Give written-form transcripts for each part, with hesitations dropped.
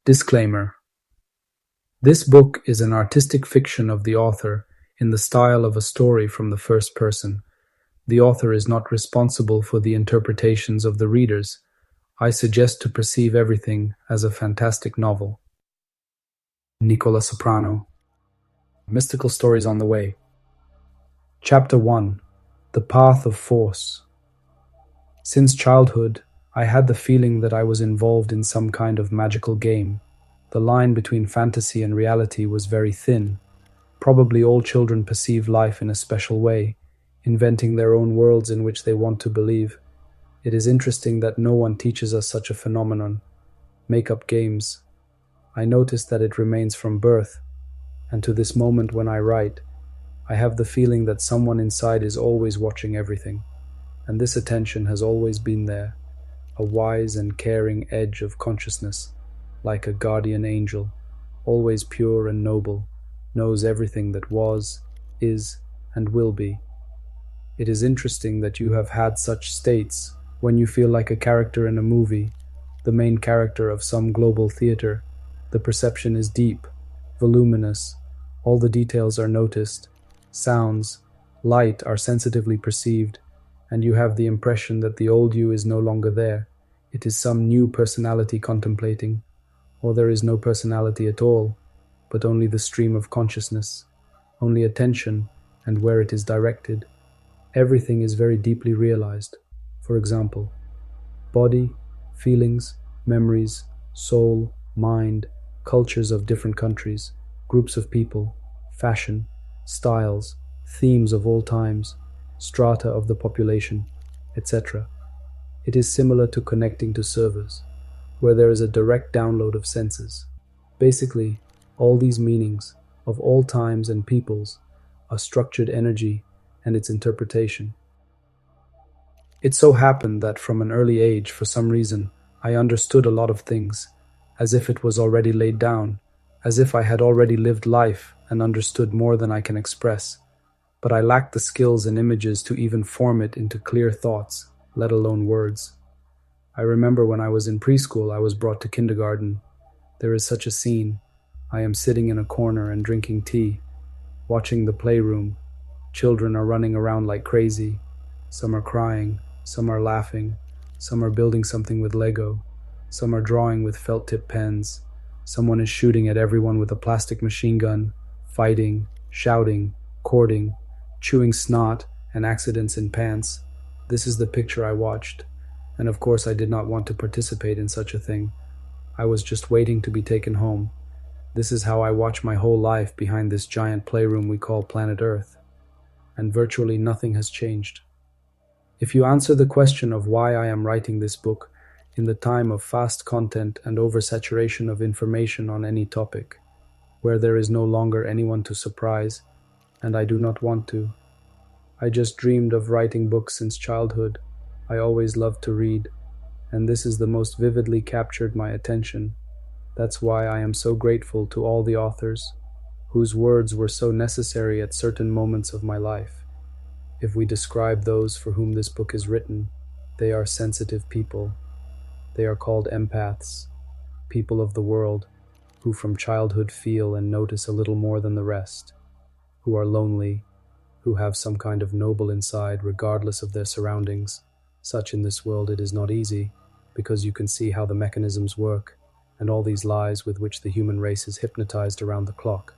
Disclaimer. This book is an artistic fiction of the author in the style of a story from the first person. The author is not responsible for the interpretations of the readers. I suggest to perceive everything as a fantastic novel. Nikola Soprano. Mystical Stories on the Way. Chapter 1. The Path of Force. Since childhood, I had the feeling that I was involved in some kind of magical game. The line between fantasy and reality was very thin. Probably all children perceive life in a special way, inventing their own worlds in which they want to believe. It is interesting that no one teaches us such a phenomenon. Make-up games. I notice that it remains from birth, and to this moment when I write, I have the feeling that someone inside is always watching everything, and this attention has always been there, a wise and caring edge of consciousness, like a guardian angel, always pure and noble, knows everything that was, is, and will be. It is interesting that you have had such states when you feel like a character in a movie, the main character of some global theater. The perception is deep, voluminous, all the details are noticed, sounds, light are sensitively perceived, and you have the impression that the old you is no longer there. It is some new personality contemplating, or there is no personality at all, but only the stream of consciousness, only attention and where it is directed. Everything is very deeply realized. For example, body, feelings, memories, soul, mind, cultures of different countries, groups of people, fashion, styles, themes of all times, strata of the population, etc. It is similar to connecting to servers, where there is a direct download of senses. Basically, all these meanings, of all times and peoples, are structured energy and its interpretation. It so happened that from an early age, for some reason, I understood a lot of things, as if it was already laid down, as if I had already lived life and understood more than I can express. But I lacked the skills and images to even form it into clear thoughts, let alone words. I remember when I was in preschool, I was brought to kindergarten. There is such a scene. I am sitting in a corner and drinking tea, watching the playroom. Children are running around like crazy. Some are crying, some are laughing, some are building something with Lego, some are drawing with felt-tip pens. Someone is shooting at everyone with a plastic machine gun, fighting, shouting, courting, chewing snot, and accidents in pants. This is the picture I watched, and of course I did not want to participate in such a thing. I was just waiting to be taken home. This is how I watch my whole life behind this giant playroom we call planet Earth, and virtually nothing has changed. If you answer the question of why I am writing this book in the time of fast content and oversaturation of information on any topic, where there is no longer anyone to surprise, and I do not want to. I just dreamed of writing books since childhood. I always loved to read, and this is the most vividly captured my attention. That's why I am so grateful to all the authors, whose words were so necessary at certain moments of my life. If we describe those for whom this book is written, they are sensitive people. They are called empaths, people of the world, who from childhood feel and notice a little more than the rest, who are lonely, who have some kind of noble inside regardless of their surroundings. Such in this world it is not easy, because you can see how the mechanisms work, and all these lies with which the human race is hypnotized around the clock.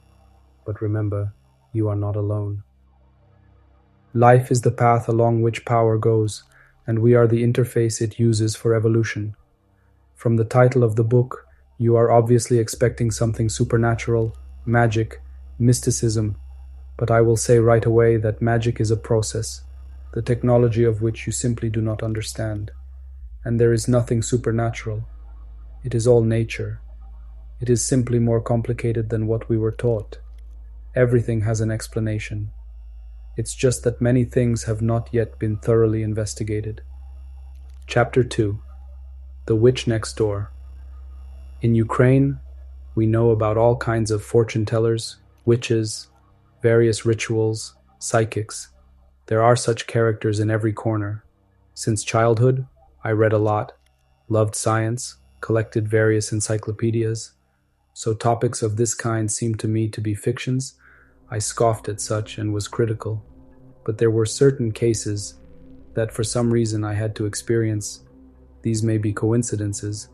But remember, you are not alone. Life is the path along which power goes, and we are the interface it uses for evolution. From the title of the book, you are obviously expecting something supernatural, magic, mysticism, but I will say right away that magic is a process, the technology of which you simply do not understand. And there is nothing supernatural. It is all nature. It is simply more complicated than what we were taught. Everything has an explanation. It's just that many things have not yet been thoroughly investigated. Chapter 2. The Witch Next Door. In Ukraine, we know about all kinds of fortune tellers, witches, various rituals, psychics. There are such characters in every corner. Since childhood, I read a lot, loved science, collected various encyclopedias, So topics of this kind seemed to me to be fictions. I scoffed at such and was critical. But there were certain cases that for some reason I had to experience. These may be coincidences.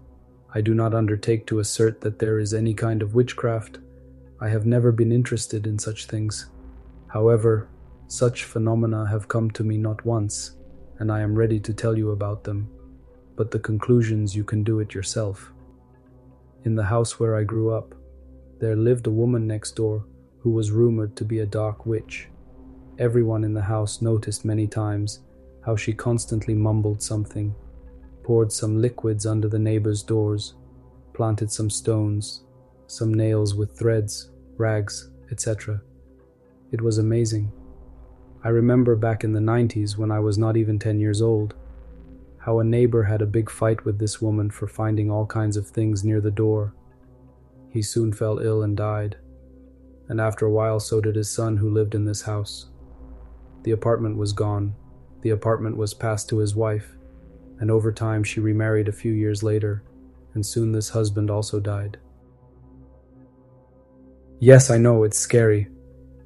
I do not undertake to assert that there is any kind of witchcraft. I have never been interested in such things. However, such phenomena have come to me not once, and I am ready to tell you about them. But the conclusions you can do it yourself. In the house where I grew up, there lived a woman next door who was rumored to be a dark witch. Everyone in the house noticed many times how she constantly mumbled something, poured some liquids under the neighbors' doors, planted some stones, some nails with threads, rags, etc. It was amazing. I remember back in the 90s when I was not even 10 years old, how a neighbor had a big fight with this woman for finding all kinds of things near the door. He soon fell ill and died, and after a while so did his son who lived in this house. The apartment was gone. The apartment was passed to his wife, and over time she remarried a few years later, and soon this husband also died. Yes, I know, it's scary.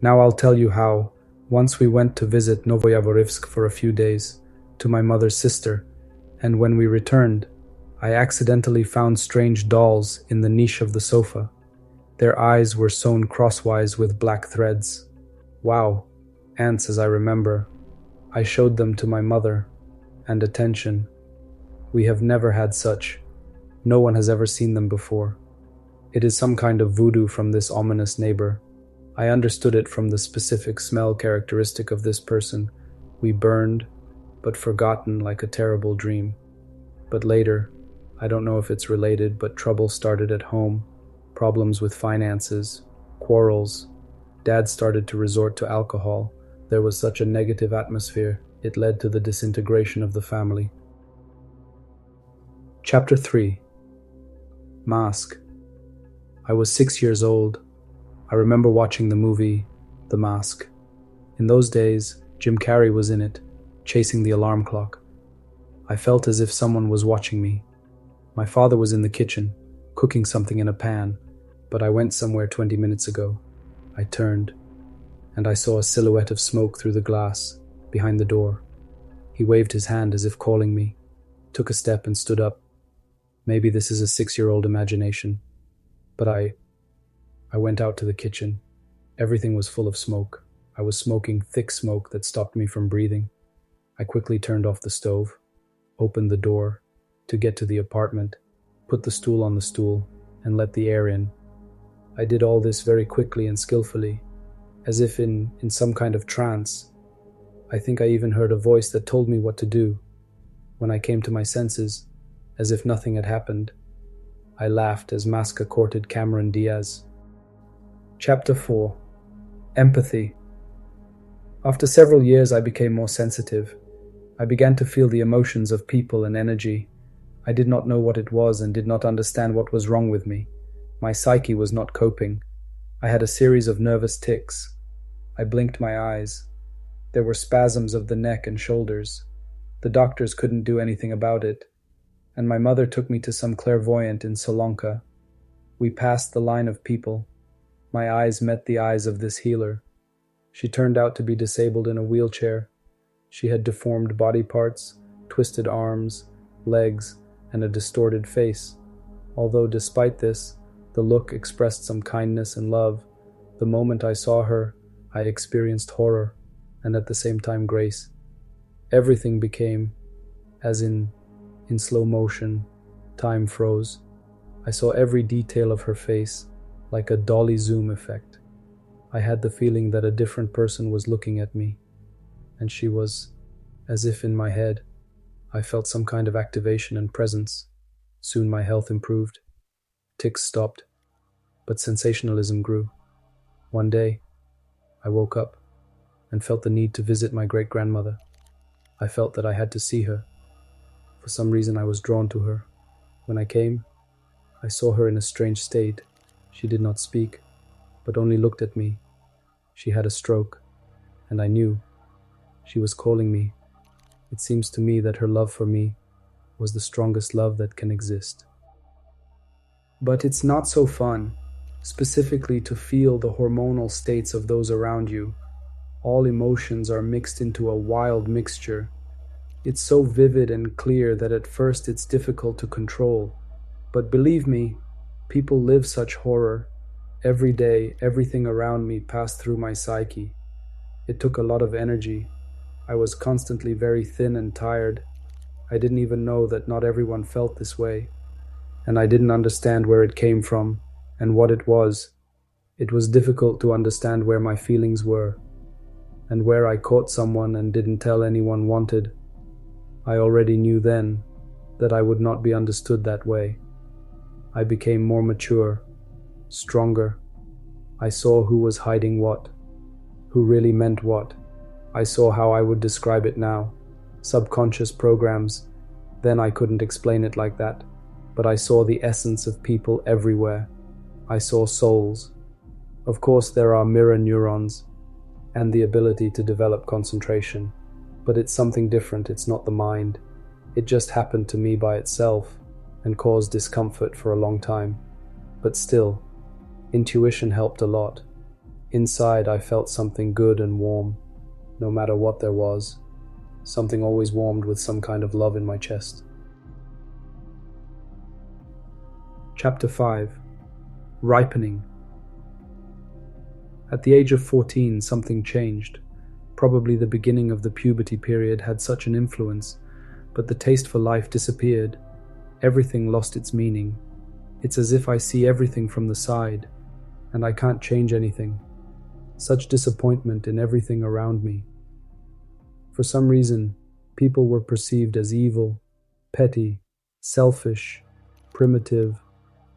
Now I'll tell you how. Once we went to visit Novoyavorivsk for a few days, to my mother's sister, and when we returned, I accidentally found strange dolls in the niche of the sofa. Their eyes were sewn crosswise with black threads. Wow, ants as I remember. I showed them to my mother, and attention. We have never had such. No one has ever seen them before. It is some kind of voodoo from this ominous neighbor. I understood it from the specific smell characteristic of this person. We burned, but forgotten like a terrible dream. But later, I don't know if it's related, but trouble started at home. Problems with finances, quarrels. Dad started to resort to alcohol. There was such a negative atmosphere, it led to the disintegration of the family. Chapter 3. Mask. I was 6 years old. I remember watching the movie The Mask. In those days, Jim Carrey was in it, chasing the alarm clock. I felt as if someone was watching me. My father was in the kitchen, cooking something in a pan, but I went somewhere 20 minutes ago. I turned, and I saw a silhouette of smoke through the glass, behind the door. He waved his hand as if calling me, took a step and stood up. Maybe this is a 6-year-old imagination, but I went out to the kitchen. Everything was full of smoke. I was smoking thick smoke that stopped me from breathing. I quickly turned off the stove, opened the door to get to the apartment, put the stool on the stool, and let the air in. I did all this very quickly and skillfully, as if in some kind of trance. I think I even heard a voice that told me what to do. When I came to my senses, as if nothing had happened, I laughed as Masca courted Cameron Diaz. Chapter 4. Empathy. After several years, I became more sensitive. I began to feel the emotions of people and energy. I did not know what it was and did not understand what was wrong with me. My psyche was not coping. I had a series of nervous tics. I blinked my eyes. There were spasms of the neck and shoulders. The doctors couldn't do anything about it, and my mother took me to some clairvoyant in Solonka. We passed the line of people. My eyes met the eyes of this healer. She turned out to be disabled in a wheelchair. She had deformed body parts, twisted arms, legs, and a distorted face. Although despite this, the look expressed some kindness and love. The moment I saw her, I experienced horror, and at the same time grace. Everything became, as in slow motion, time froze. I saw every detail of her face, like a dolly zoom effect. I had the feeling that a different person was looking at me, and she was, as if in my head. I felt some kind of activation and presence. Soon my health improved. Tics stopped, but sensationalism grew. One day, I woke up and felt the need to visit my great-grandmother. I felt that I had to see her. For some reason I was drawn to her. When I came, I saw her in a strange state. She did not speak, but only looked at me. She had a stroke, and I knew. She was calling me. It seems to me that her love for me was the strongest love that can exist. But it's not so fun. specifically to feel the hormonal states of those around you. All emotions are mixed into a wild mixture. It's so vivid and clear that at first it's difficult to control. But believe me, people live such horror. Every day, everything around me passed through my psyche. It took a lot of energy. I was constantly very thin and tired. I didn't even know that not everyone felt this way. And I didn't understand where it came from and what it was. It was difficult to understand where my feelings were and where I caught someone and didn't tell anyone wanted. I already knew then that I would not be understood that way. I became more mature, stronger. I saw who was hiding what, who really meant what. I saw how I would describe it now. Subconscious programs. Then I couldn't explain it like that. But I saw the essence of people everywhere. I saw souls. Of course, there are mirror neurons and the ability to develop concentration. But it's something different, it's not the mind. It just happened to me by itself and caused discomfort for a long time. But still, intuition helped a lot. Inside, I felt something good and warm, no matter what there was. Something always warmed with some kind of love in my chest. Chapter 5. Ripening. At the age of 14, something changed. Probably the beginning of the puberty period had such an influence, but the taste for life disappeared. Everything lost its meaning. It's as if I see everything from the side, and I can't change anything. Such disappointment in everything around me. For some reason, people were perceived as evil, petty, selfish, primitive,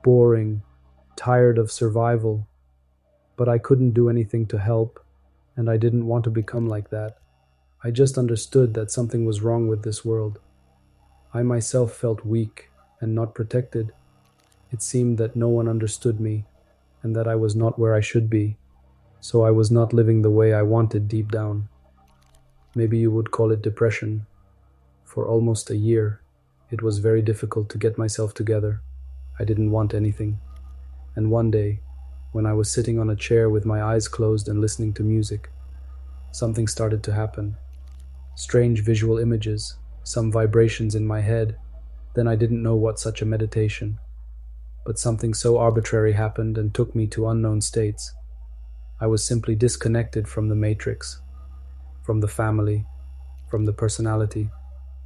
boring, tired of survival. But I couldn't do anything to help, and I didn't want to become like that. I just understood that something was wrong with this world. I myself felt weak and not protected. It seemed that no one understood me, and that I was not where I should be, so I was not living the way I wanted deep down. Maybe you would call it depression. For almost a year, it was very difficult to get myself together. I didn't want anything. And one day, when I was sitting on a chair with my eyes closed and listening to music, something started to happen. Strange visual images, some vibrations in my head. Then I didn't know what such a meditation. But something so arbitrary happened and took me to unknown states. I was simply disconnected from the matrix, from the family, from the personality,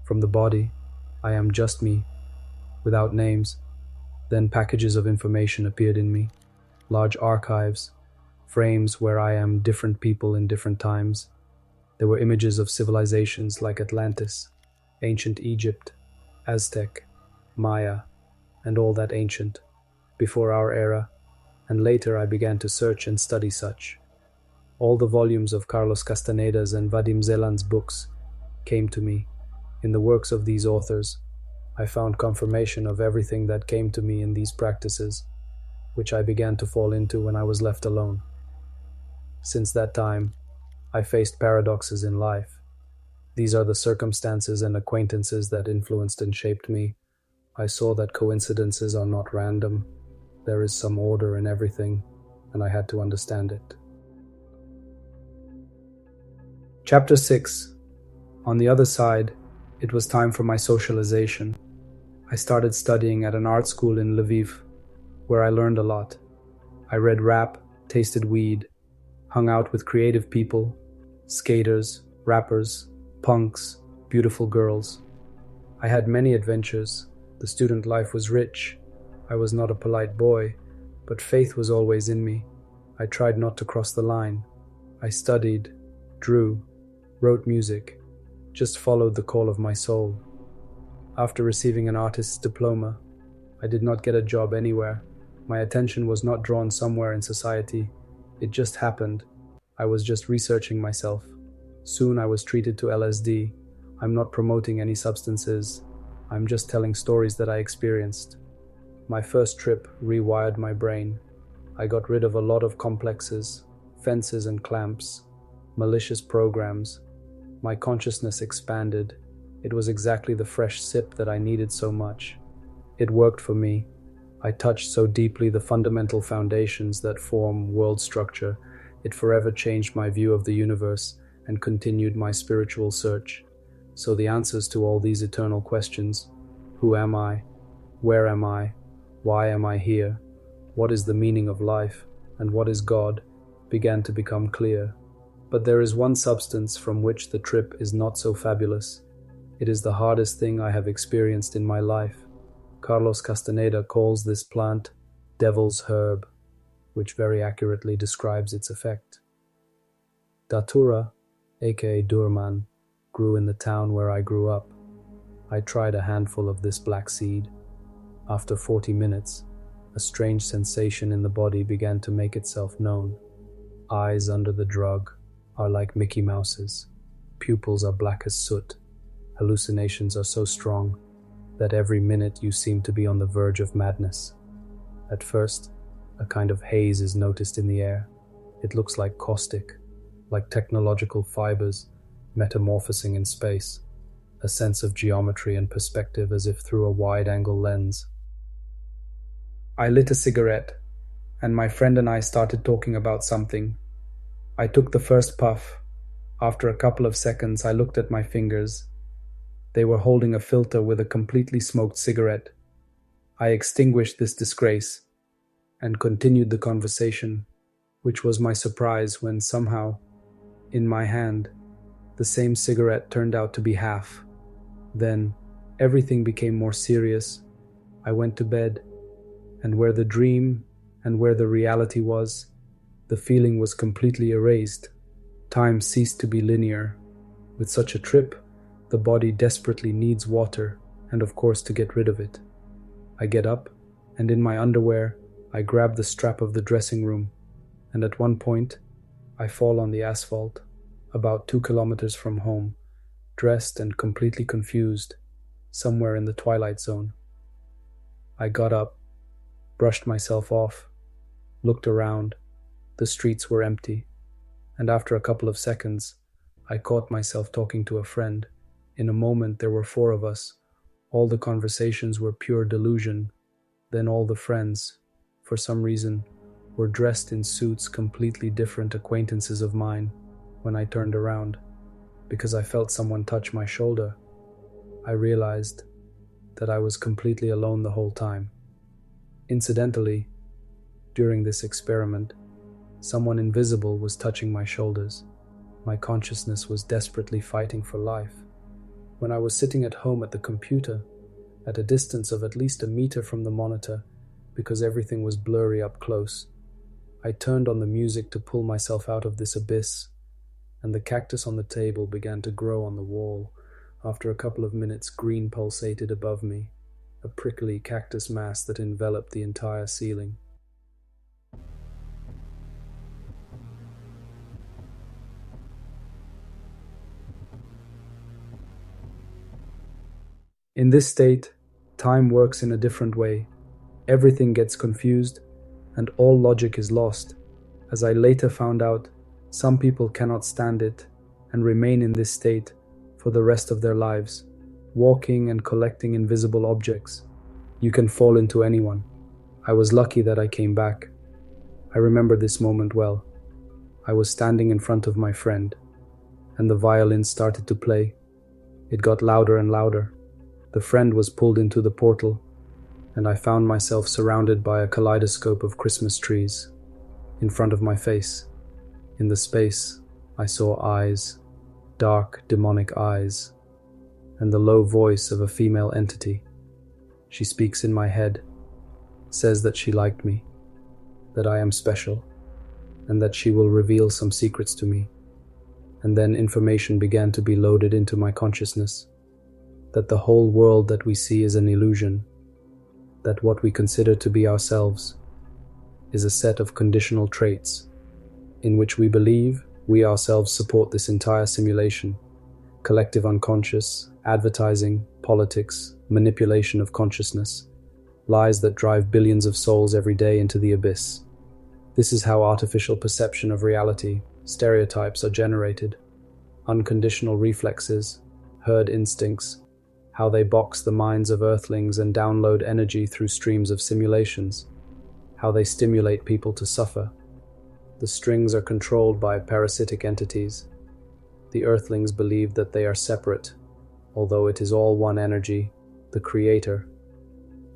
from the body. I am just me, without names. Then packages of information appeared in me, large archives, frames where I am different people in different times. There were images of civilizations like Atlantis, ancient Egypt, Aztec, Maya, and all that ancient, before our era, and later I began to search and study such. All the volumes of Carlos Castaneda's and Vadim Zeland's books came to me. In the works of these authors, I found confirmation of everything that came to me in these practices, which I began to fall into when I was left alone. Since that time, I faced paradoxes in life. These are the circumstances and acquaintances that influenced and shaped me. I saw that coincidences are not random. There is some order in everything, and I had to understand it. Chapter 6. On the other side, it was time for my socialization. I started studying at an art school in Lviv, where I learned a lot. I read rap, tasted weed, hung out with creative people, skaters, rappers, punks, beautiful girls. I had many adventures. The student life was rich. I was not a polite boy, but faith was always in me. I tried not to cross the line. I studied, drew, wrote music, just followed the call of my soul. After receiving an artist's diploma, I did not get a job anywhere. My attention was not drawn somewhere in society. It just happened. I was just researching myself. Soon I was treated to LSD. I'm not promoting any substances. I'm just telling stories that I experienced. My first trip rewired my brain. I got rid of a lot of complexes, fences and clamps, malicious programs. My consciousness expanded. It was exactly the fresh sip that I needed so much. It worked for me. I touched so deeply the fundamental foundations that form world structure, it forever changed my view of the universe and continued my spiritual search. So the answers to all these eternal questions, who am I? Where am I? Why am I here? What is the meaning of life? And what is God? Began to become clear. But there is one substance from which the trip is not so fabulous. It is the hardest thing I have experienced in my life. Carlos Castaneda calls this plant devil's herb, which very accurately describes its effect. Datura, aka Durman, grew in the town where I grew up. I tried a handful of this black seed. After 40 minutes, a strange sensation in the body began to make itself known. Eyes under the drug are like Mickey Mouse's. Pupils are black as soot. Hallucinations are so strong that every minute you seem to be on the verge of madness. At first, a kind of haze is noticed in the air. It looks like caustic, like technological fibers metamorphosing in space, a sense of geometry and perspective as if through a wide-angle lens. I lit a cigarette, and my friend and I started talking about something. I took the first puff. After a couple of seconds, I looked at my fingers. They were holding a filter with a completely smoked cigarette. I extinguished this disgrace and continued the conversation, which was my surprise when somehow, in my hand, the same cigarette turned out to be half. Then, everything became more serious. I went to bed, and where the dream and where the reality was, the feeling was completely erased. Time ceased to be linear. With such a trip, the body desperately needs water, and of course to get rid of it. I get up, and in my underwear, I grab the strap of the dressing room, and at one point, I fall on the asphalt, about 2 kilometers from home, dressed and completely confused, somewhere in the twilight zone. I got up, brushed myself off, looked around. The streets were empty, and after a couple of seconds, I caught myself talking to a friend. In a moment, there were 4 of us. All the conversations were pure delusion. Then all the friends, for some reason, were dressed in suits completely different acquaintances of mine. When I turned around, because I felt someone touch my shoulder, I realized that I was completely alone the whole time. Incidentally, during this experiment, someone invisible was touching my shoulders. My consciousness was desperately fighting for life. When I was sitting at home at the computer, at a distance of at least a meter from the monitor, because everything was blurry up close, I turned on the music to pull myself out of this abyss, and the cactus on the table began to grow on the wall. After a couple of minutes, green pulsated above me, a prickly cactus mass that enveloped the entire ceiling. In this state, time works in a different way. Everything gets confused, and all logic is lost. As I later found out, some people cannot stand it and remain in this state for the rest of their lives, walking and collecting invisible objects. You can fall into anyone. I was lucky that I came back. I remember this moment well. I was standing in front of my friend, and the violin started to play. It got louder and louder. The friend was pulled into the portal, and I found myself surrounded by a kaleidoscope of Christmas trees. In front of my face, in the space, I saw eyes, dark, demonic eyes, and the low voice of a female entity. She speaks in my head, says that she liked me, that I am special, and that she will reveal some secrets to me. And then information began to be loaded into my consciousness, that the whole world that we see is an illusion, that what we consider to be ourselves is a set of conditional traits in which we believe we ourselves support this entire simulation. Collective unconscious, advertising, politics, manipulation of consciousness, lies that drive billions of souls every day into the abyss. This is how artificial perception of reality, stereotypes are generated, unconditional reflexes, herd instincts, how they box the minds of earthlings and download energy through streams of simulations, how they stimulate people to suffer. The strings are controlled by parasitic entities. The earthlings believe that they are separate, although it is all one energy, the creator.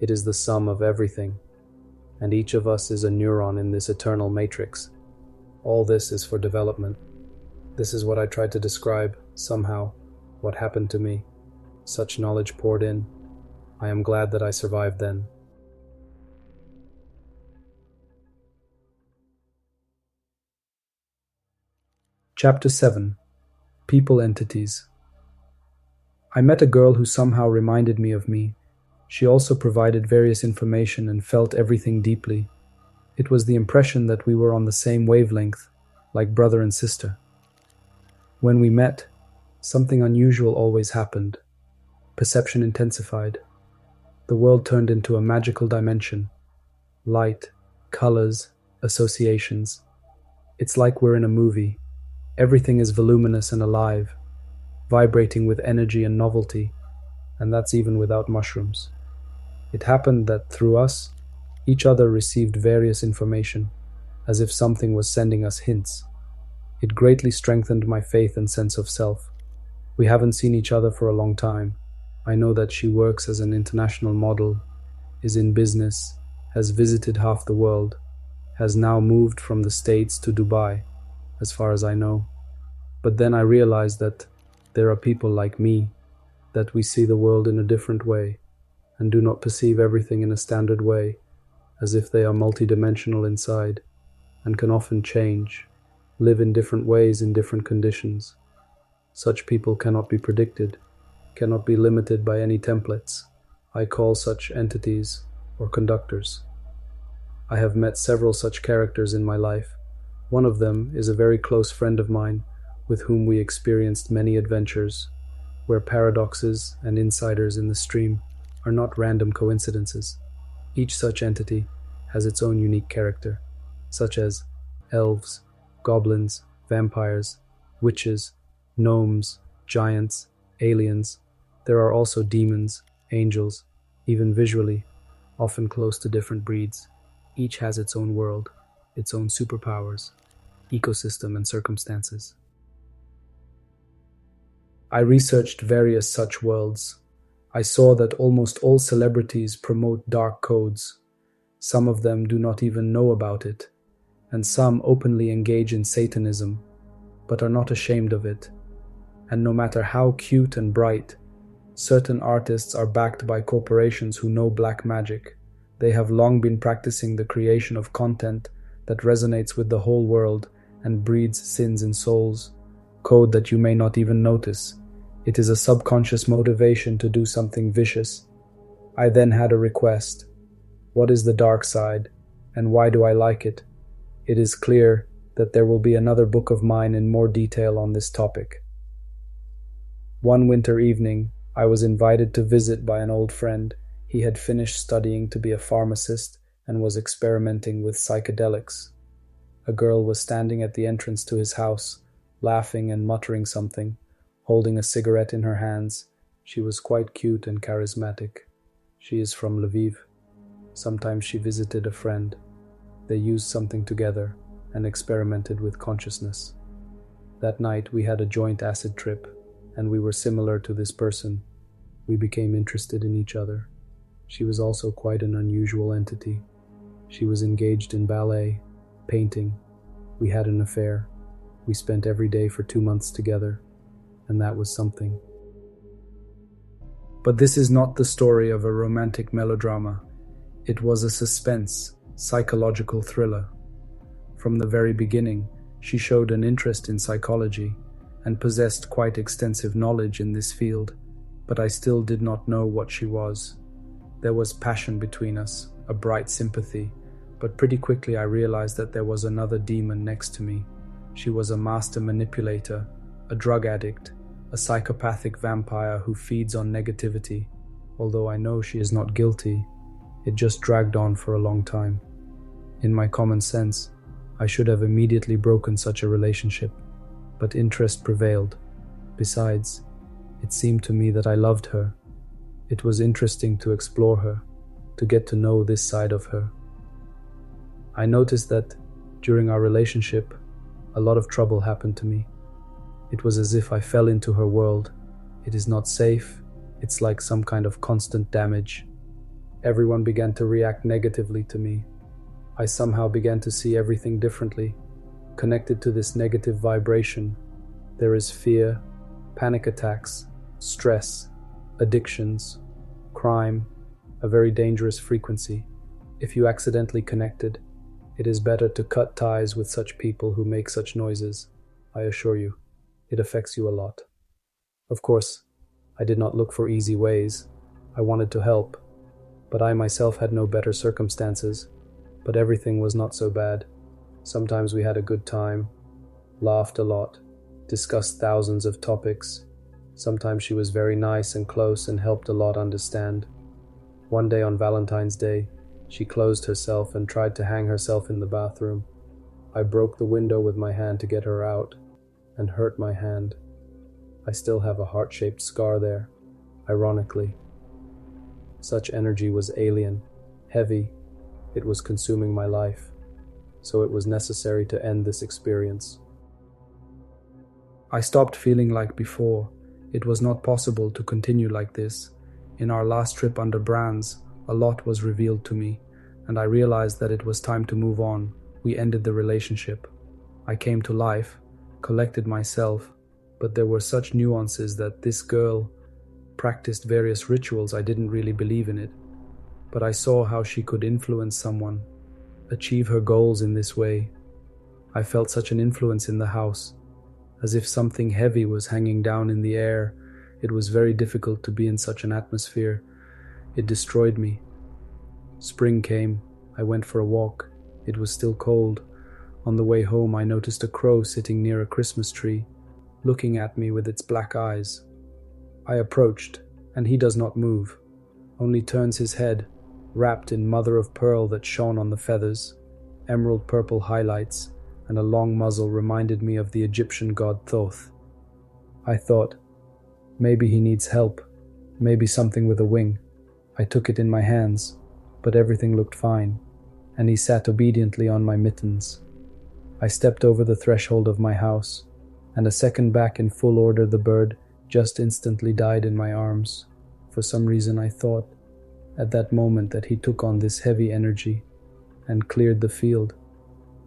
It is the sum of everything, and each of us is a neuron in this eternal matrix. All this is for development. This is what I tried to describe, somehow, what happened to me. Such knowledge poured in. I am glad that I survived then. Chapter 7. People Entities. I met a girl who somehow reminded me of me. She also provided various information and felt everything deeply. It was the impression that we were on the same wavelength, like brother and sister. When we met, something unusual always happened. Perception intensified. The world turned into a magical dimension. Light, colors, associations. It's like we're in a movie. Everything is voluminous and alive, vibrating with energy and novelty, and that's even without mushrooms. It happened that through us, each other received various information, as if something was sending us hints. It greatly strengthened my faith and sense of self. We haven't seen each other for a long time. I know that she works as an international model, is in business, has visited half the world, has now moved from the States to Dubai, as far as I know. But then I realized that there are people like me, that we see the world in a different way, and do not perceive everything in a standard way, as if they are multidimensional inside, and can often change, live in different ways in different conditions. Such people cannot be predicted, cannot be limited by any templates. I call such entities, or conductors. I have met several such characters in my life. One of them is a very close friend of mine, with whom we experienced many adventures, where paradoxes and insiders in the stream are not random coincidences. Each such entity has its own unique character, such as elves, goblins, vampires, witches, gnomes, giants, aliens. There are also demons, angels, even visually, often close to different breeds. Each has its own world, its own superpowers, ecosystem, and circumstances. I researched various such worlds. I saw that almost all celebrities promote dark codes. Some of them do not even know about it, and some openly engage in Satanism, but are not ashamed of it. And no matter how cute and bright, certain artists are backed by corporations who know black magic. They have long been practicing the creation of content that resonates with the whole world and breeds sins in souls, code that you may not even notice. It is a subconscious motivation to do something vicious. I then had a request. What is the dark side, and why do I like it? It is clear that there will be another book of mine in more detail on this topic. One winter evening, I was invited to visit by an old friend. He had finished studying to be a pharmacist and was experimenting with psychedelics. A girl was standing at the entrance to his house, laughing and muttering something, holding a cigarette in her hands. She was quite cute and charismatic. She is from Lviv. Sometimes she visited a friend. They used something together and experimented with consciousness. That night we had a joint acid trip, and we were similar to this person. We became interested in each other. She was also quite an unusual entity. She was engaged in ballet, painting. We had an affair. We spent every day for 2 months together, and that was something. But this is not the story of a romantic melodrama. It was a suspense, psychological thriller. From the very beginning, she showed an interest in psychology and possessed quite extensive knowledge in this field, but I still did not know what she was. There was passion between us, a bright sympathy, but pretty quickly I realized that there was another demon next to me. She was a master manipulator, a drug addict, a psychopathic vampire who feeds on negativity. Although I know she is not guilty, it just dragged on for a long time. In my common sense, I should have immediately broken such a relationship, but interest prevailed. Besides, it seemed to me that I loved her, It was interesting to explore her, to get to know this side of her. I noticed that during our relationship, a lot of trouble happened to me. It was as if I fell into her world. It is not safe. It's like some kind of constant damage. Everyone began to react negatively to me. I somehow began to see everything differently. Connected to this negative vibration, there is fear, panic attacks, stress, addictions, crime, a very dangerous frequency. If you accidentally connected, it is better to cut ties with such people who make such noises. I assure you, it affects you a lot. Of course, I did not look for easy ways. I wanted to help, but I myself had no better circumstances. But everything was not so bad. Sometimes we had a good time, laughed a lot, discussed thousands of topics. Sometimes she was very nice and close and helped a lot understand. One day on Valentine's Day, she closed herself and tried to hang herself in the bathroom. I broke the window with my hand to get her out and hurt my hand. I still have a heart-shaped scar there, ironically. Such energy was alien, heavy. It was consuming my life, so it was necessary to end this experience. I stopped feeling like before. It was not possible to continue like this. In our last trip under Brands, a lot was revealed to me, and I realized that it was time to move on. We ended the relationship. I came to life, collected myself, but there were such nuances that this girl practiced various rituals. I didn't really believe in it, but I saw how she could influence someone, achieve her goals in this way. I felt such an influence in the house, as if something heavy was hanging down in the air. It was very difficult to be in such an atmosphere. It destroyed me. Spring came. I went for a walk. It was still cold. On the way home, I noticed a crow sitting near a Christmas tree, looking at me with its black eyes. I approached, and he does not move, only turns his head, wrapped in mother of pearl that shone on the feathers. Emerald purple highlights and a long muzzle reminded me of the Egyptian god Thoth. I thought, maybe he needs help, maybe something with a wing. I took it in my hands, but everything looked fine, and he sat obediently on my mittens. I stepped over the threshold of my house, and a second back in full order the bird just instantly died in my arms. For some reason I thought at that moment that he took on this heavy energy and cleared the field.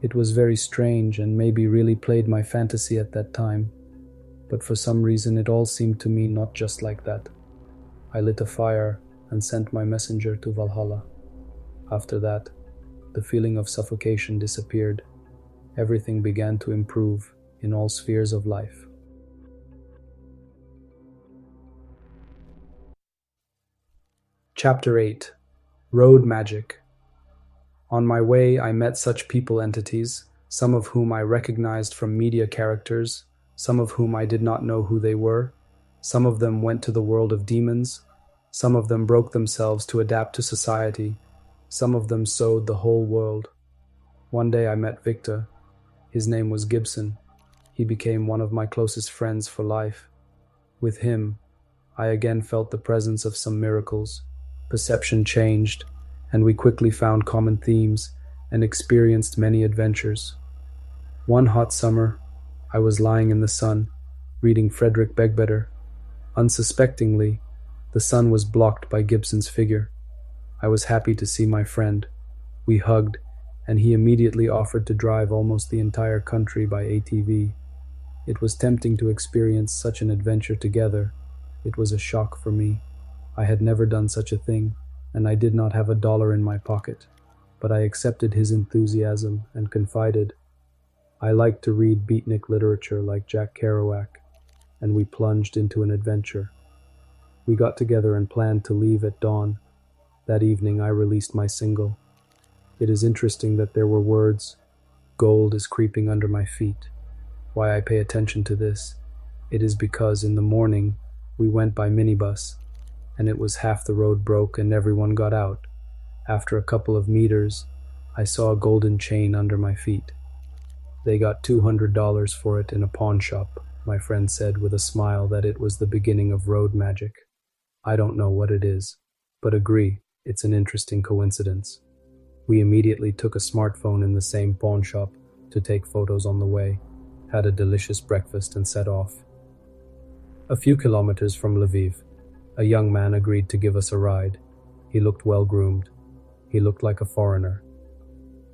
It was very strange and maybe really played my fantasy at that time, but for some reason it all seemed to me not just like that. I lit a fire and sent my messenger to Valhalla. After that, the feeling of suffocation disappeared. Everything began to improve in all spheres of life. Chapter 8. Road Magic. On my way, I met such people entities, some of whom I recognized from media characters, some of whom I did not know who they were. Some of them went to the world of demons. Some of them broke themselves to adapt to society. Some of them sewed the whole world. One day I met Victor. His name was Gibson. He became one of my closest friends for life. With him, I again felt the presence of some miracles. Perception changed, and we quickly found common themes and experienced many adventures. One hot summer, I was lying in the sun, reading Frederick Begbetter. Unsuspectingly, the sun was blocked by Gibson's figure. I was happy to see my friend. We hugged, and he immediately offered to drive almost the entire country by ATV. It was tempting to experience such an adventure together. It was a shock for me. I had never done such a thing, and I did not have $1 in my pocket, but I accepted his enthusiasm and confided. I liked to read beatnik literature like Jack Kerouac, and we plunged into an adventure. We got together and planned to leave at dawn. That evening I released my single. It is interesting that there were words, "Gold is creeping under my feet." Why I pay attention to this? It is because in the morning we went by minibus, and it was half the road broke and everyone got out. After a couple of meters, I saw a golden chain under my feet. They got $200 for it in a pawn shop, my friend said with a smile that it was the beginning of road magic. I don't know what it is, but agree, it's an interesting coincidence. We immediately took a smartphone in the same pawn shop to take photos on the way, had a delicious breakfast and set off. A few kilometers from Lviv, a young man agreed to give us a ride. He looked well-groomed. He looked like a foreigner.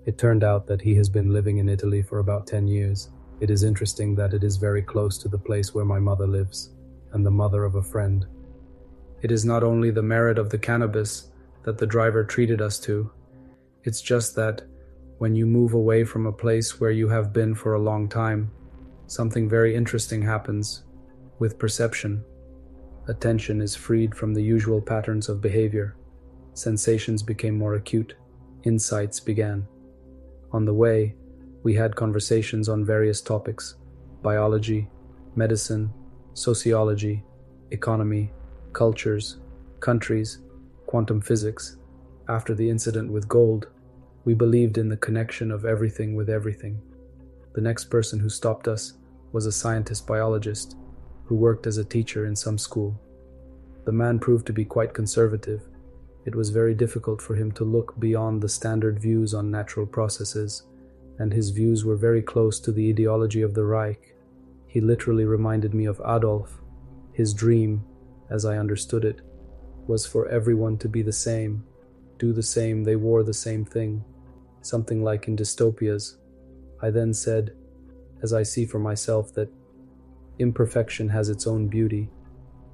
It turned out that he has been living in Italy for about 10 years. It is interesting that it is very close to the place where my mother lives, and the mother of a friend. It is not only the merit of the cannabis that the driver treated us to, it's just that when you move away from a place where you have been for a long time, something very interesting happens with perception. Attention is freed from the usual patterns of behavior. Sensations became more acute. Insights began. On the way, we had conversations on various topics: biology, medicine, sociology, economy, cultures, countries, quantum physics. After the incident with gold, we believed in the connection of everything with everything. The next person who stopped us was a scientist biologist who worked as a teacher in some school. The man proved to be quite conservative. It was very difficult for him to look beyond the standard views on natural processes, and his views were very close to the ideology of the Reich. He literally reminded me of Adolf. His dream, as I understood it, was for everyone to be the same, do the same, they wore the same thing, something like in dystopias. I then said, as I see for myself, that imperfection has its own beauty,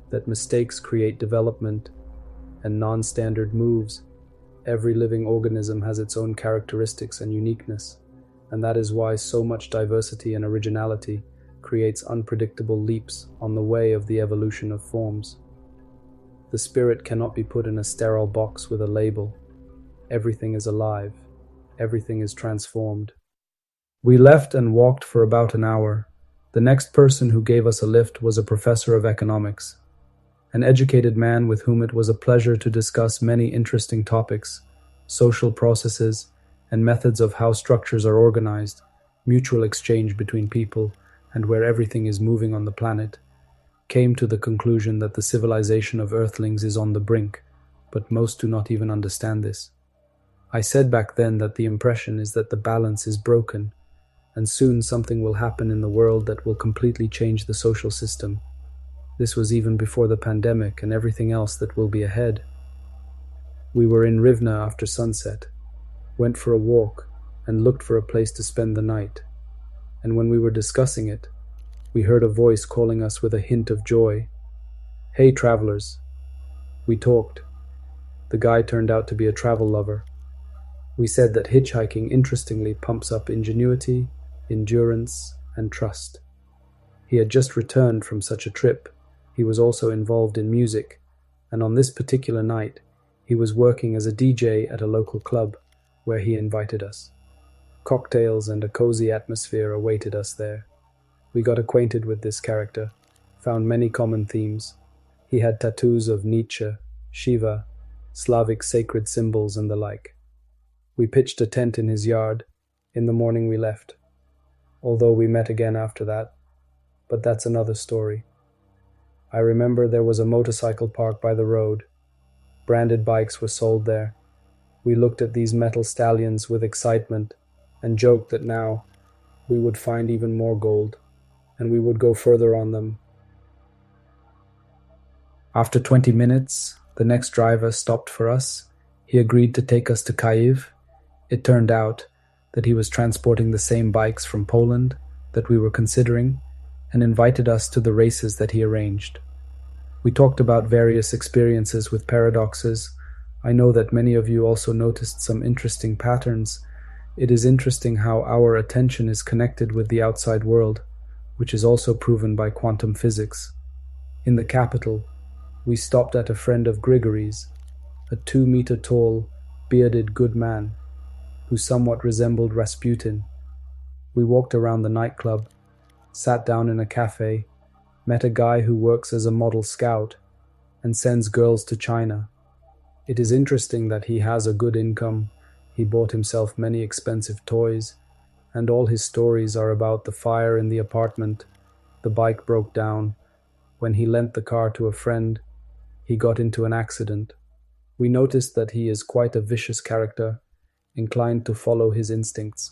that mistakes create development and non-standard moves. Every living organism has its own characteristics and uniqueness, and that is why so much diversity and originality creates unpredictable leaps on the way of the evolution of forms. The spirit cannot be put in a sterile box with a label. Everything is alive. Everything is transformed. We left and walked for about an hour. The next person who gave us a lift was a professor of economics, an educated man with whom it was a pleasure to discuss many interesting topics: social processes and methods of how structures are organized, mutual exchange between people, and where everything is moving on the planet. Came to the conclusion that the civilization of Earthlings is on the brink, but most do not even understand this. I said back then that the impression is that the balance is broken, and soon something will happen in the world that will completely change the social system. This was even before the pandemic and everything else that will be ahead. We were in Rivne after sunset, went for a walk, and looked for a place to spend the night. And when we were discussing it, we heard a voice calling us with a hint of joy. "Hey, travelers." We talked. The guy turned out to be a travel lover. We said that hitchhiking interestingly pumps up ingenuity, endurance, and trust. He had just returned from such a trip. He was also involved in music, and on this particular night, he was working as a DJ at a local club where he invited us. Cocktails and a cozy atmosphere awaited us there. We got acquainted with this character, found many common themes. He had tattoos of Nietzsche, Shiva, Slavic sacred symbols, and the like. We pitched a tent in his yard. In the morning we left, although we met again after that, but that's another story. I remember there was a motorcycle park by the road. Branded bikes were sold there. We looked at these metal stallions with excitement and joked that now we would find even more gold, and we would go further on them. After 20 minutes, the next driver stopped for us. He agreed to take us to Kyiv. It turned out that he was transporting the same bikes from Poland that we were considering and invited us to the races that he arranged. We talked about various experiences with paradoxes. I know that many of you also noticed some interesting patterns. It is interesting how our attention is connected with the outside world, which is also proven by quantum physics. In the capital, we stopped at a friend of Grigory's, a 2-meter tall, bearded good man, who somewhat resembled Rasputin. We walked around the nightclub, sat down in a cafe, met a guy who works as a model scout and sends girls to China. It is interesting that he has a good income. He bought himself many expensive toys, and all his stories are about the fire in the apartment. The bike broke down. When he lent the car to a friend, He got into an accident. We noticed that he is quite a vicious character, inclined to follow his instincts.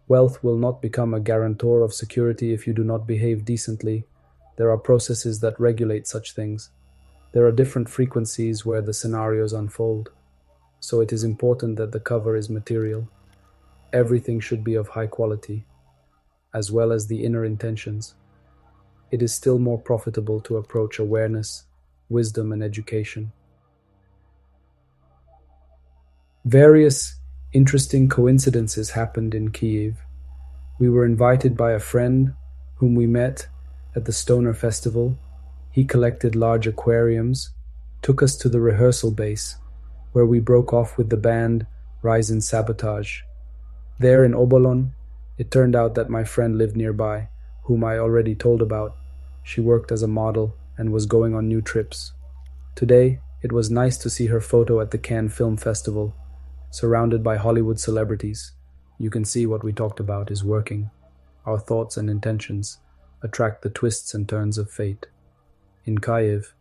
Wealth will not become a guarantor of security if you do not behave decently. There are processes that regulate such things. There are different frequencies where the scenarios unfold. So it is important that the cover is material. Everything should be of high quality, as well as the inner intentions. It is still more profitable to approach awareness, wisdom, and education. Various interesting coincidences happened in Kyiv. We were invited by a friend whom we met at the Stoner Festival. He collected large aquariums, took us to the rehearsal base, where we broke off with the band Rise in Sabotage. There in Obolon, it turned out that my friend lived nearby, whom I already told about. She worked as a model and was going on new trips. Today, it was nice to see her photo at the Cannes Film Festival, surrounded by Hollywood celebrities. You can see what we talked about is working. Our thoughts and intentions attract the twists and turns of fate. In Kyiv,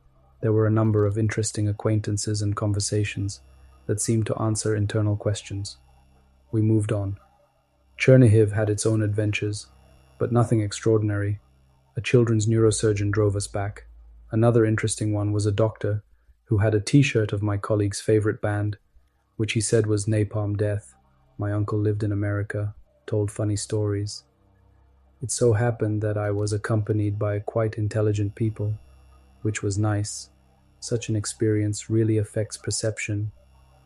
there were a number of interesting acquaintances and conversations that seemed to answer internal questions. We moved on. Chernihiv had its own adventures, but nothing extraordinary. A children's neurosurgeon drove us back. Another interesting one was a doctor who had a t-shirt of my colleague's favorite band, which he said was Napalm Death. My uncle lived in America, told funny stories. It so happened that I was accompanied by quite intelligent people, which was nice. Such an experience really affects perception,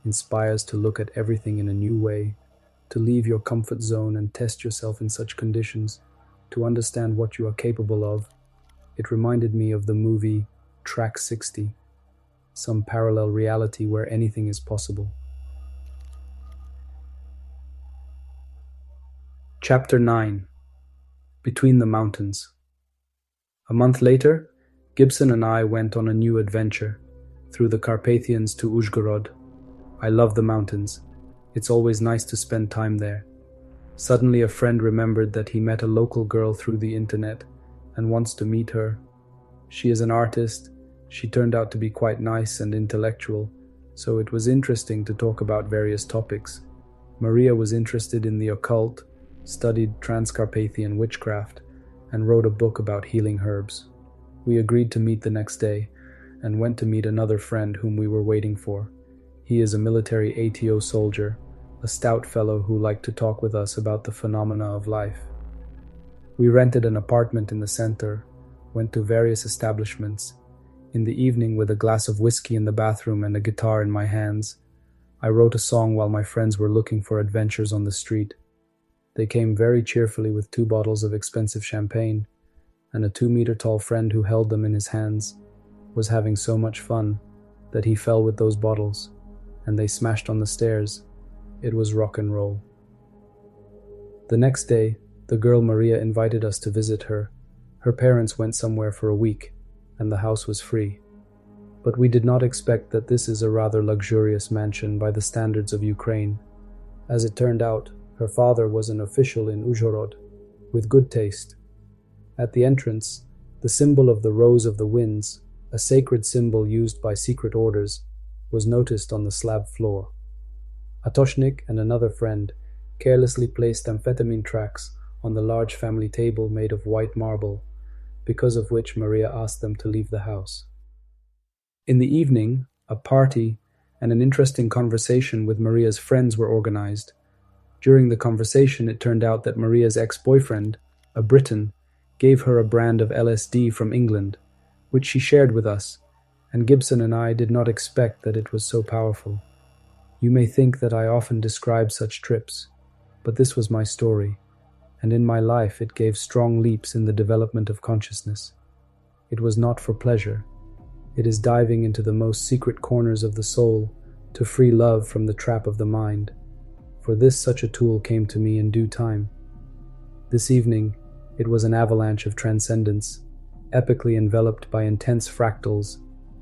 inspires to look at everything in a new way, to leave your comfort zone and test yourself in such conditions, to understand what you are capable of. It reminded me of the movie Track 60, some parallel reality where anything is possible. Chapter 9. Between the Mountains. A month later, Gibson and I went on a new adventure, through the Carpathians to Uzhgorod. I love the mountains. It's always nice to spend time there. Suddenly a friend remembered that he met a local girl through the internet and wants to meet her. She is an artist. She turned out to be quite nice and intellectual, so it was interesting to talk about various topics. Maria was interested in the occult, studied Transcarpathian witchcraft, and wrote a book about healing herbs. We agreed to meet the next day and went to meet another friend whom we were waiting for. He is a military ATO soldier, a stout fellow who liked to talk with us about the phenomena of life. We rented an apartment in the center, went to various establishments. In the evening, with a glass of whiskey in the bathroom and a guitar in my hands, I wrote a song while my friends were looking for adventures on the street. They came very cheerfully with 2 bottles of expensive champagne, and a 2-meter-tall friend who held them in his hands was having so much fun that he fell with those bottles, and they smashed on the stairs. It was rock and roll. The next day, the girl Maria invited us to visit her. Her parents went somewhere for a week, and the house was free. But we did not expect that this is a rather luxurious mansion by the standards of Ukraine. As it turned out, her father was an official in Uzhhorod, with good taste. At the entrance, the symbol of the Rose of the Winds, a sacred symbol used by secret orders, was noticed on the slab floor. Atoshnik and another friend carelessly placed amphetamine tracks on the large family table made of white marble, because of which Maria asked them to leave the house. In the evening, a party and an interesting conversation with Maria's friends were organized. During the conversation, it turned out that Maria's ex-boyfriend, a Briton, gave her a brand of LSD from England, which she shared with us, and Gibson and I did not expect that it was so powerful. You may think that I often describe such trips, but this was my story, and in my life it gave strong leaps in the development of consciousness. It was not for pleasure. It is diving into the most secret corners of the soul to free love from the trap of the mind. For this, such a tool came to me in due time. This evening, it was an avalanche of transcendence, epically enveloped by intense fractals,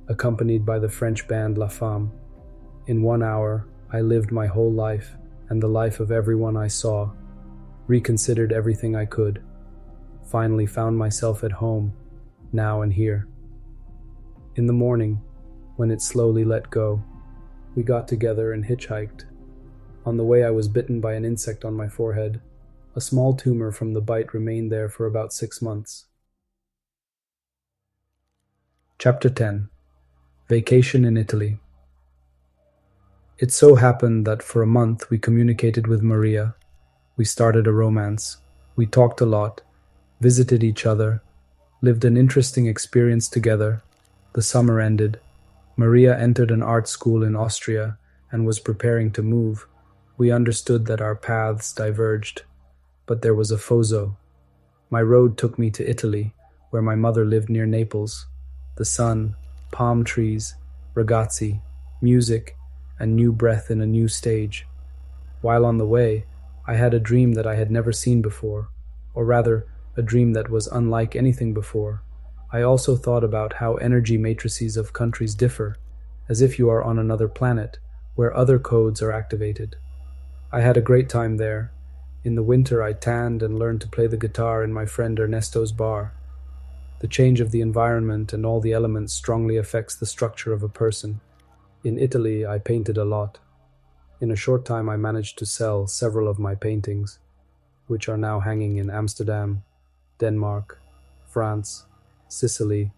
accompanied by the French band La Femme. In 1 hour, I lived my whole life and the life of everyone I saw, reconsidered everything I could, finally found myself at home, now and here. In the morning, when it slowly let go. We got together and hitchhiked. On the way, I was bitten by an insect on my forehead. A small tumor from the bite remained there for about 6 months. Chapter 10. Vacation in Italy. It so happened that for a month we communicated with Maria. We started a romance. We talked a lot, visited each other, lived an interesting experience together. The summer ended. Maria entered an art school in Austria and was preparing to move. We understood that our paths diverged, but there was a fozo. My road took me to Italy, where my mother lived near Naples. The sun, palm trees, ragazzi, music, and new breath in a new stage. While on the way, I had a dream that I had never seen before, or rather, a dream that was unlike anything before. I also thought about how energy matrices of countries differ, as if you are on another planet, where other codes are activated. I had a great time there. In the winter, I tanned and learned to play the guitar in my friend Ernesto's bar. The change of the environment and all the elements strongly affects the structure of a person. In Italy, I painted a lot. In a short time, I managed to sell several of my paintings, which are now hanging in Amsterdam, Denmark, France, Sicily,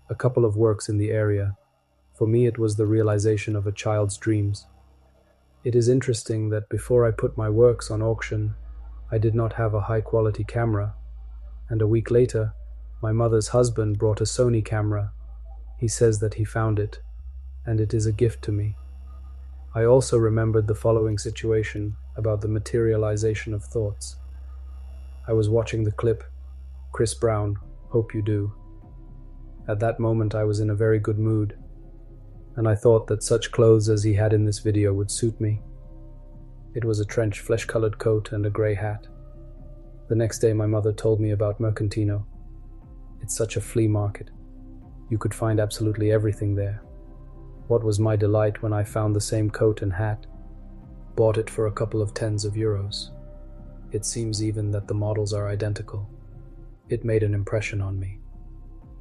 a couple of works in the area. For me, it was the realization of a child's dreams. It is interesting that before I put my works on auction, I did not have a high-quality camera, and a week later, my mother's husband brought a Sony camera. He says that he found it, and it is a gift to me. I also remembered the following situation about the materialization of thoughts. I was watching the clip, Chris Brown, Hope You Do. At that moment, I was in a very good mood, and I thought that such clothes as he had in this video would suit me. It was a trench flesh-colored coat and a grey hat. The next day, my mother told me about Mercantino. It's such a flea market. You could find absolutely everything there. What was my delight when I found the same coat and hat, bought it for a couple of tens of euros. It seems even that the models are identical. It made an impression on me.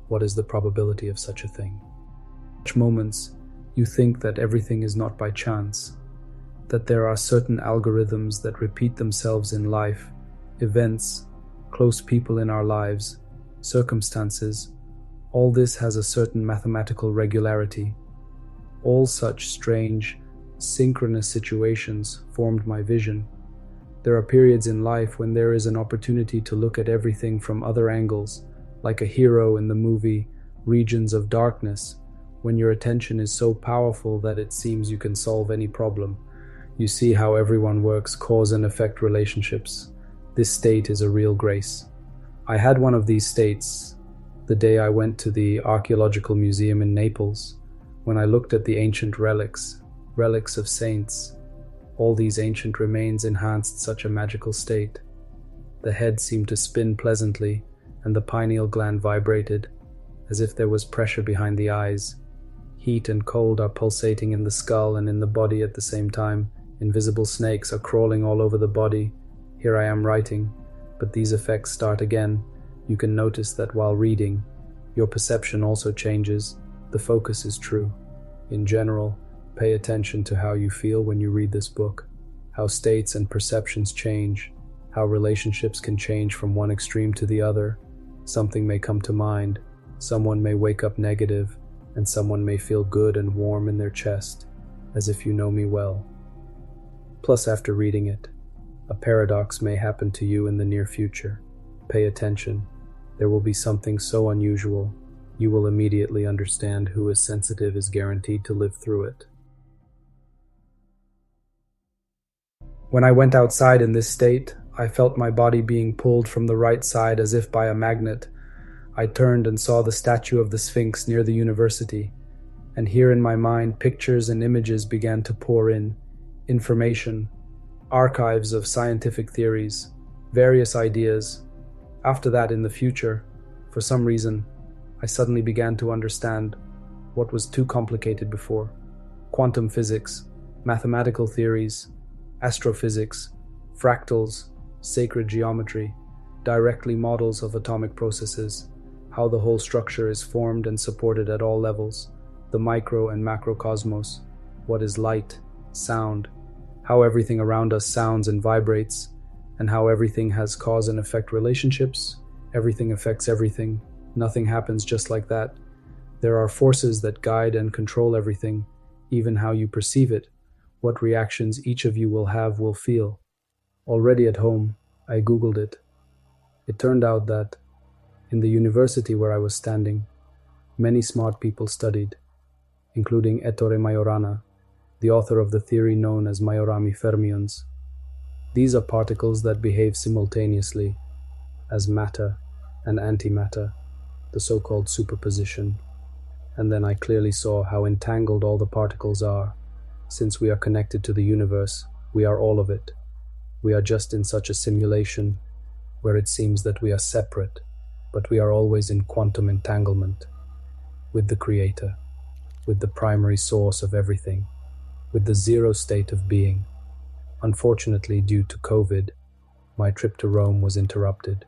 What is the probability of such a thing? In such moments, you think that everything is not by chance, that there are certain algorithms that repeat themselves in life, events, close people in our lives, circumstances. All this has a certain mathematical regularity. All such strange, synchronous situations formed my vision. There are periods in life when there is an opportunity to look at everything from other angles, like a hero in the movie Regions of Darkness, when your attention is so powerful that it seems you can solve any problem. You see how everyone works cause and effect relationships. This state is a real grace. I had one of these states the day I went to the Archaeological Museum in Naples, when I looked at the ancient relics of saints. All these ancient remains enhanced such a magical state. The head seemed to spin pleasantly, and the pineal gland vibrated, as if there was pressure behind the eyes. Heat and cold are pulsating in the skull and in the body at the same time. Invisible snakes are crawling all over the body. Here I am writing, but these effects start again. You can notice that while reading, your perception also changes. The focus is true. In general, pay attention to how you feel when you read this book, how states and perceptions change, how relationships can change from one extreme to the other. Something may come to mind, someone may wake up negative, and someone may feel good and warm in their chest, as if you know me well. Plus, after reading it, a paradox may happen to you in the near future. Pay attention. There will be something so unusual, you will immediately understand who is sensitive is guaranteed to live through it. When I went outside in this state, I felt my body being pulled from the right side as if by a magnet. I turned and saw the statue of the Sphinx near the university, and here in my mind pictures and images began to pour in. Information, archives of scientific theories, various ideas. After that, in the future, for some reason, I suddenly began to understand what was too complicated before. Quantum physics, mathematical theories, astrophysics, fractals, sacred geometry, directly models of atomic processes, how the whole structure is formed and supported at all levels. the micro and macrocosmos, what is light, sound, how everything around us sounds and vibrates, and how everything has cause and effect relationships. Everything affects everything. Nothing happens just like that. There are forces that guide and control everything, even how you perceive it, what reactions each of you will feel. Already at home, I Googled it. It turned out that, in the university where I was standing, many smart people studied, including Ettore Majorana, the author of the theory known as Majorami fermions. These are particles that behave simultaneously as matter and antimatter, the so-called superposition. And then I clearly saw how entangled all the particles are. Since we are connected to the universe, we are all of it. We are just in such a simulation where it seems that we are separate, but we are always in quantum entanglement with the Creator, with the primary source of everything, with the zero state of being. Unfortunately, due to COVID, my trip to Rome was interrupted,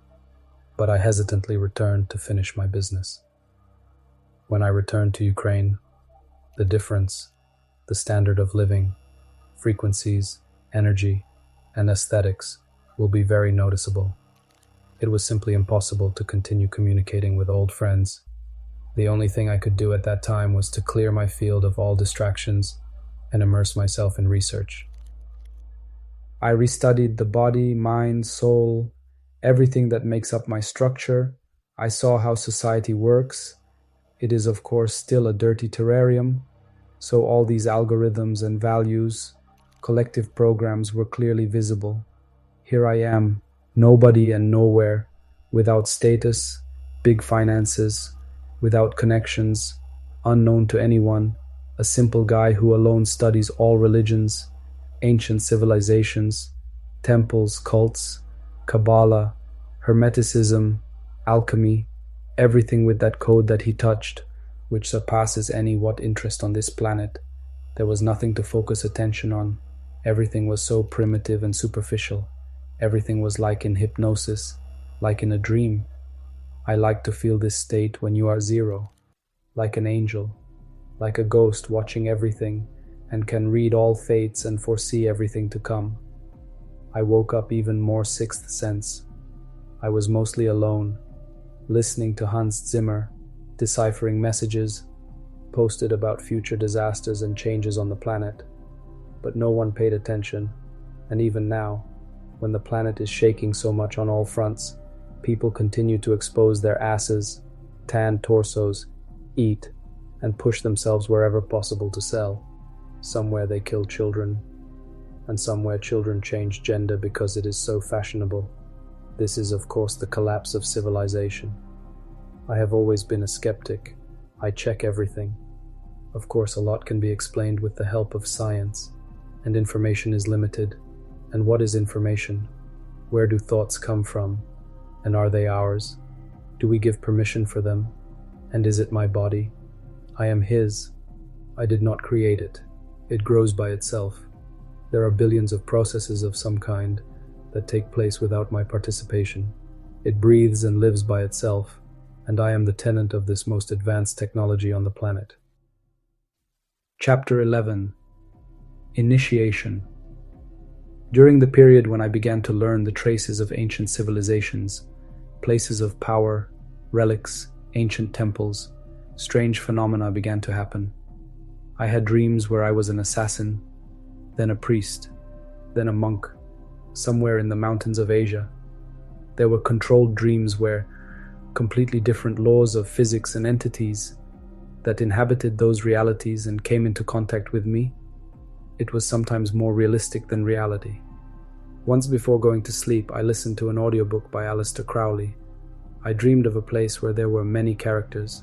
but I hesitantly returned to finish my business. When I returned to Ukraine, the difference, the standard of living, frequencies, energy, and aesthetics will be very noticeable. It was simply impossible to continue communicating with old friends. The only thing I could do at that time was to clear my field of all distractions and immerse myself in research. I restudied the body, mind, soul, everything that makes up my structure. I saw how society works. It is, of course, still a dirty terrarium, so all these algorithms and values, collective programs were clearly visible. Here I am, nobody and nowhere, without status, big finances, without connections, unknown to anyone, a simple guy who alone studies all religions, ancient civilizations, temples, cults, Kabbalah, Hermeticism, alchemy, everything with that code that he touched, which surpasses any what interest on this planet. There was nothing to focus attention on. Everything was so primitive and superficial. Everything was like in hypnosis, like in a dream. I like to feel this state when you are zero, like an angel, like a ghost watching everything and can read all fates and foresee everything to come. I woke up even more sixth sense. I was mostly alone, listening to Hans Zimmer, deciphering messages posted about future disasters and changes on the planet. But no one paid attention, and even now, when the planet is shaking so much on all fronts, people continue to expose their asses, tan torsos, eat, and push themselves wherever possible to sell. Somewhere they kill children, and somewhere children change gender because it is so fashionable. This is, of course, the collapse of civilization. I have always been a skeptic. I check everything. Of course, a lot can be explained with the help of science, and information is limited. And what is information? Where do thoughts come from? And are they ours? Do we give permission for them? And is it my body? I am his. I did not create it. It grows by itself. There are billions of processes of some kind that take place without my participation. It breathes and lives by itself, and I am the tenant of this most advanced technology on the planet. Chapter 11. Initiation. During the period when I began to learn the traces of ancient civilizations, places of power, relics, ancient temples, strange phenomena began to happen. I had dreams where I was an assassin, then a priest, then a monk, somewhere in the mountains of Asia. There were controlled dreams where completely different laws of physics and entities that inhabited those realities and came into contact with me. It was sometimes more realistic than reality. Once before going to sleep, I listened to an audiobook by Aleister Crowley. I dreamed of a place where there were many characters.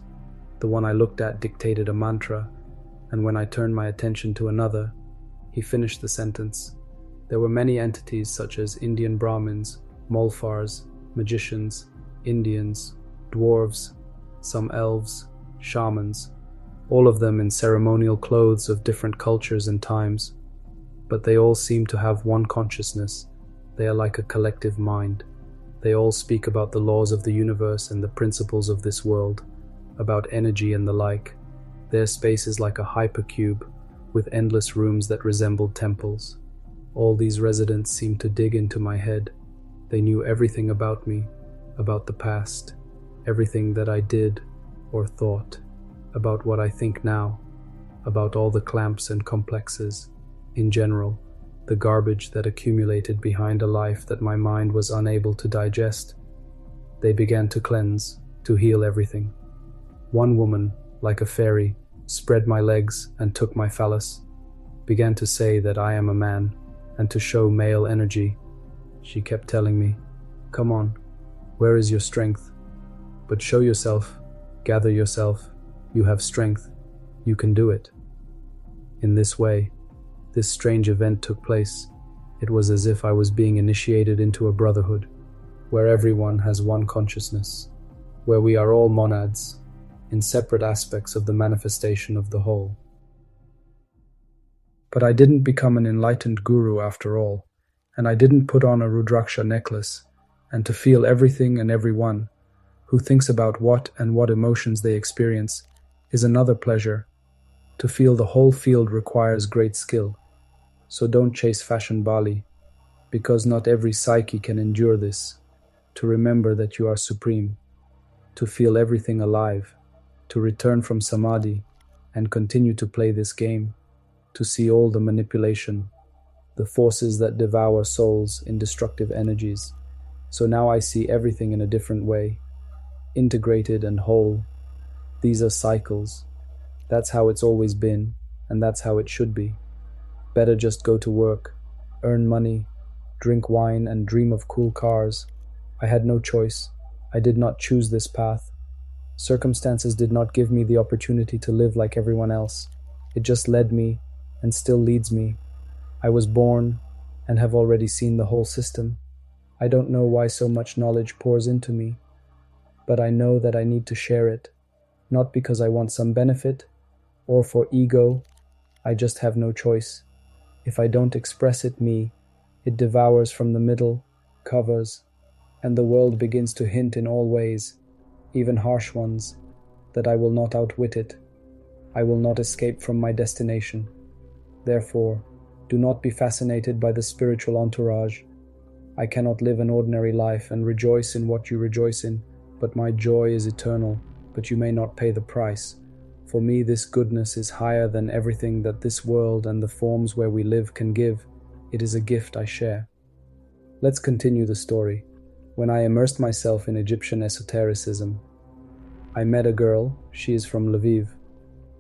The one I looked at dictated a mantra, and when I turned my attention to another, he finished the sentence. There were many entities such as Indian Brahmins, Molfars, magicians, Indians, dwarves, some elves, shamans, all of them in ceremonial clothes of different cultures and times. But they all seem to have one consciousness. They are like a collective mind. They all speak about the laws of the universe and the principles of this world, about energy and the like. Their space is like a hypercube, with endless rooms that resembled temples. All these residents seemed to dig into my head. They knew everything about me, about the past, everything that I did or thought, about what I think now, about all the clamps and complexes, in general, the garbage that accumulated behind a life that my mind was unable to digest. They began to cleanse, to heal everything. One woman, like a fairy, spread my legs and took my phallus, began to say that I am a man, and to show male energy. She kept telling me, "Come on, where is your strength? But show yourself, gather yourself, you have strength, you can do it." In this way, this strange event took place. It was as if I was being initiated into a brotherhood, where everyone has one consciousness, where we are all monads, in separate aspects of the manifestation of the whole. But I didn't become an enlightened guru after all, and I didn't put on a Rudraksha necklace, and to feel everything and everyone, who thinks about what and what emotions they experience, is another pleasure. To feel the whole field requires great skill, so don't chase fashion Bali, because not every psyche can endure this, to remember that you are supreme, to feel everything alive, to return from samadhi and continue to play this game, to see all the manipulation, the forces that devour souls in destructive energies. So now I see everything in a different way, integrated and whole. These are cycles. That's how it's always been, and that's how it should be. Better just go to work, earn money, drink wine, and dream of cool cars. I had no choice. I did not choose this path. Circumstances did not give me the opportunity to live like everyone else. It just led me, and still leads me. I was born, and have already seen the whole system. I don't know why so much knowledge pours into me, but I know that I need to share it, not because I want some benefit, or for ego. I just have no choice. If I don't express it it devours from the middle, covers, and the world begins to hint in all ways, even harsh ones, that I will not outwit it. I will not escape from my destination. Therefore, do not be fascinated by the spiritual entourage. I cannot live an ordinary life and rejoice in what you rejoice in, but my joy is eternal, but you may not pay the price. For me, this goodness is higher than everything that this world and the forms where we live can give. It is a gift I share. Let's continue the story. When I immersed myself in Egyptian esotericism, I met a girl. She is from Lviv,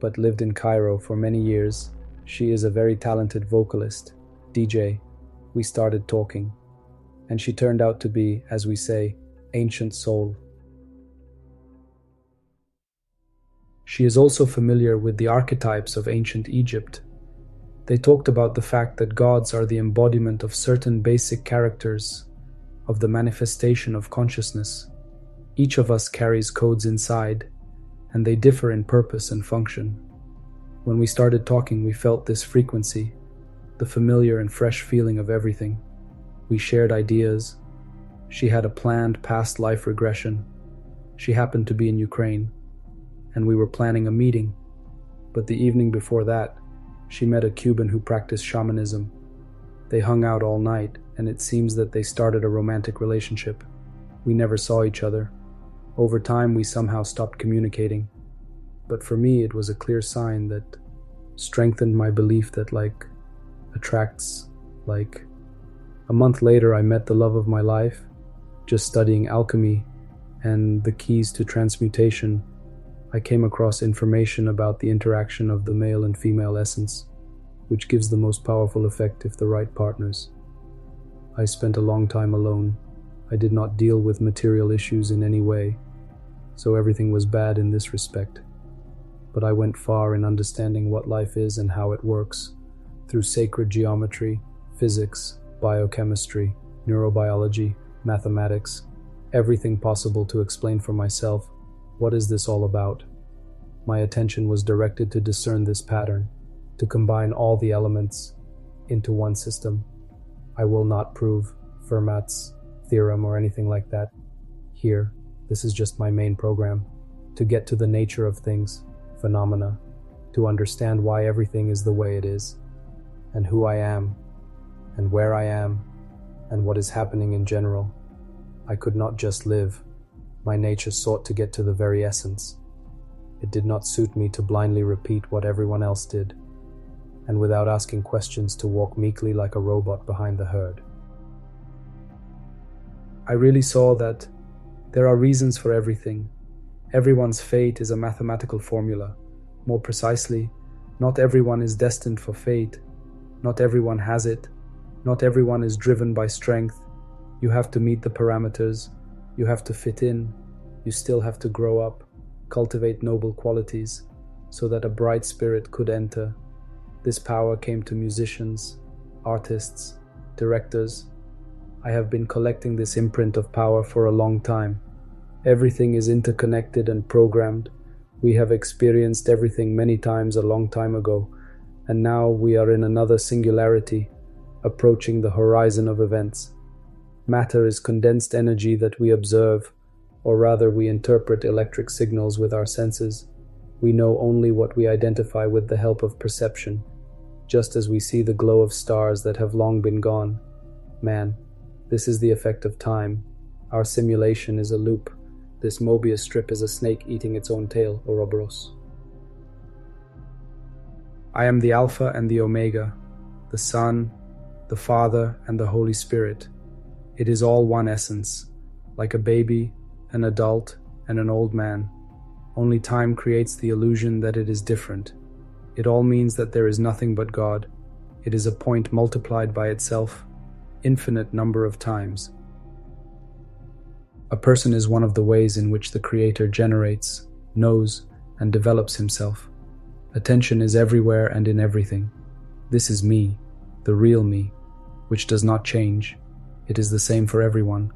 but lived in Cairo for many years. She is a very talented vocalist, DJ. We started talking, and she turned out to be, as we say, ancient soul. She is also familiar with the archetypes of ancient Egypt. They talked about the fact that gods are the embodiment of certain basic characters of the manifestation of consciousness. Each of us carries codes inside, and they differ in purpose and function. When we started talking, we felt this frequency, the familiar and fresh feeling of everything. We shared ideas. She had a planned past life regression. She happened to be in Ukraine, and we were planning a meeting. But the evening before that, she met a Cuban who practiced shamanism. They hung out all night, and it seems that they started a romantic relationship. We never saw each other. Over time, we somehow stopped communicating. But for me, it was a clear sign that strengthened my belief that like attracts like. A month later, I met the love of my life, just studying alchemy and the keys to transmutation. I came across information about the interaction of the male and female essence, which gives the most powerful effect if the right partners. I spent a long time alone. I did not deal with material issues in any way, so everything was bad in this respect. But I went far in understanding what life is and how it works, through sacred geometry, physics, biochemistry, neurobiology, mathematics, everything possible to explain for myself, what is this all about? My attention was directed to discern this pattern, to combine all the elements into one system. I will not prove Fermat's theorem or anything like that here. This is just my main program, to get to the nature of things, phenomena, to understand why everything is the way it is, and who I am, and where I am, and what is happening in general. I could not just live. My nature sought to get to the very essence. It did not suit me to blindly repeat what everyone else did, and without asking questions to walk meekly like a robot behind the herd. I really saw that there are reasons for everything. Everyone's fate is a mathematical formula. More precisely, not everyone is destined for fate. Not everyone has it. Not everyone is driven by strength. You have to meet the parameters. You have to fit in. You still have to grow up, cultivate noble qualities, so that a bright spirit could enter. This power came to musicians, artists, directors. I have been collecting this imprint of power for a long time. Everything is interconnected and programmed. We have experienced everything many times a long time ago, and now we are in another singularity, approaching the horizon of events. Matter is condensed energy that we observe, or rather we interpret electric signals with our senses. We know only what we identify with the help of perception, just as we see the glow of stars that have long been gone. Man, this is the effect of time. Our simulation is a loop. This Mobius strip is a snake eating its own tail, Ouroboros. I am the Alpha and the Omega, the Son, the Father, and the Holy Spirit. It is all one essence, like a baby, an adult, and an old man. Only time creates the illusion that it is different. It all means that there is nothing but God. It is a point multiplied by itself, infinite number of times. A person is one of the ways in which the Creator generates, knows, and develops himself. Attention is everywhere and in everything. This is me, the real me, which does not change. It is the same for everyone.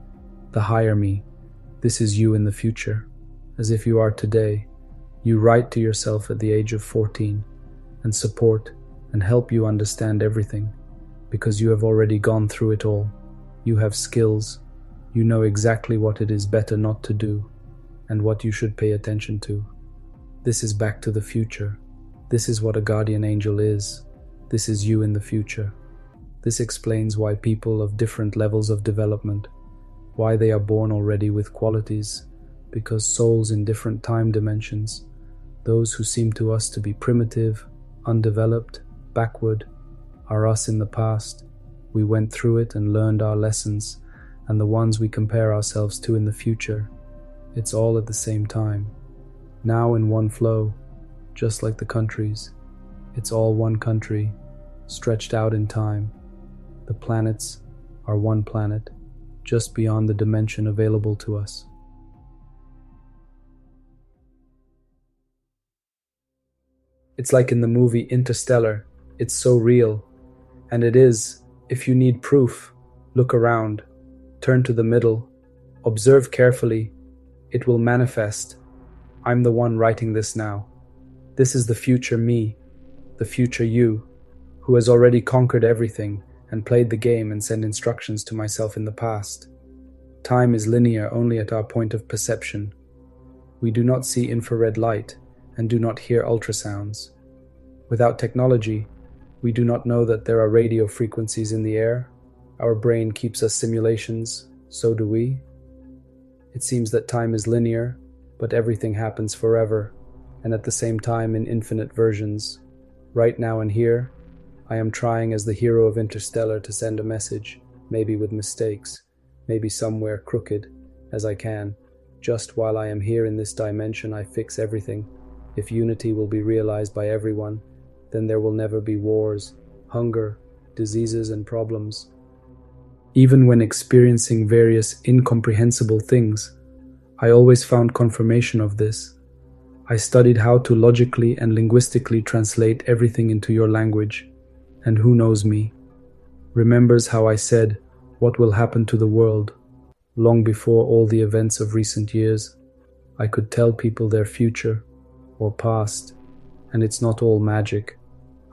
The higher me. This is you in the future, as if you are today. You write to yourself at the age of 14 and support and help you understand everything, because you have already gone through it all. You have skills. You know exactly what it is better not to do and what you should pay attention to. This is back to the future. This is what a guardian angel is. This is you in the future. This explains why people of different levels of development, why they are born already with qualities, because souls in different time dimensions, those who seem to us to be primitive, undeveloped, backward, are us in the past. We went through it and learned our lessons, and the ones we compare ourselves to in the future. It's all at the same time, now in one flow, just like the countries. It's all one country, stretched out in time. The planets are one planet, just beyond the dimension available to us. It's like in the movie Interstellar. It's so real. And it is. If you need proof, look around. Turn to the middle. Observe carefully. It will manifest. I'm the one writing this now. This is the future me, the future you, who has already conquered everything and played the game and sent instructions to myself in the past. Time is linear only at our point of perception. We do not see infrared light and do not hear ultrasounds. Without technology, we do not know that there are radio frequencies in the air. Our brain keeps us simulations, so do we. It seems that time is linear, but everything happens forever, and at the same time in infinite versions. Right now and here, I am trying as the hero of Interstellar to send a message, maybe with mistakes, maybe somewhere crooked, as I can. Just while I am here in this dimension, I fix everything. If unity will be realized by everyone, then there will never be wars, hunger, diseases, and problems. Even when experiencing various incomprehensible things, I always found confirmation of this. I studied how to logically and linguistically translate everything into your language, and who knows me, remembers how I said, what will happen to the world, long before all the events of recent years. I could tell people their future, or past, and it's not all magic.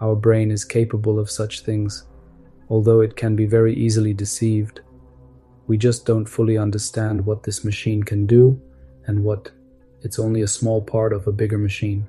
Our brain is capable of such things, although it can be very easily deceived. We just don't fully understand what this machine can do and what it's only a small part of a bigger machine.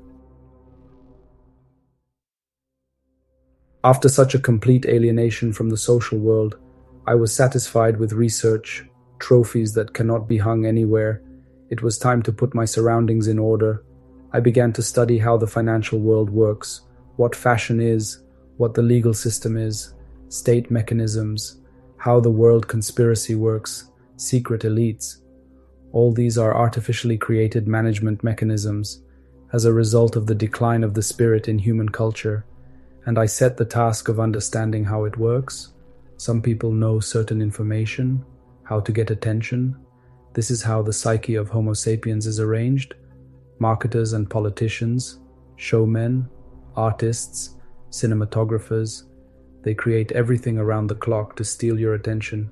After such a complete alienation from the social world, I was satisfied with research, trophies that cannot be hung anywhere. It was time to put my surroundings in order. I began to study how the financial world works, what fashion is, what the legal system is, state mechanisms, how the world conspiracy works, secret elites. All these are artificially created management mechanisms as a result of the decline of the spirit in human culture, and I set the task of understanding how it works. Some people know certain information, how to get attention. This is how the psyche of Homo sapiens is arranged. Marketers and politicians, showmen, artists, cinematographers, they create everything around the clock to steal your attention,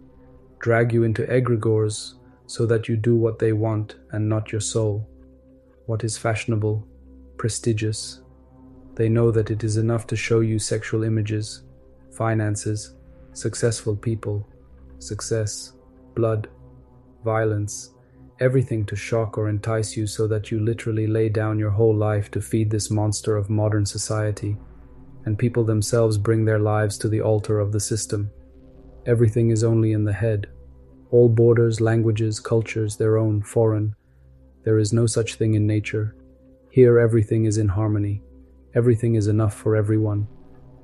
drag you into egregores so that you do what they want and not your soul. What is fashionable, prestigious? They know that it is enough to show you sexual images, finances, successful people, success, blood, violence, everything to shock or entice you so that you literally lay down your whole life to feed this monster of modern society, and people themselves bring their lives to the altar of the system. Everything is only in the head. All borders, languages, cultures, their own, foreign. There is no such thing in nature. Here everything is in harmony. Everything is enough for everyone.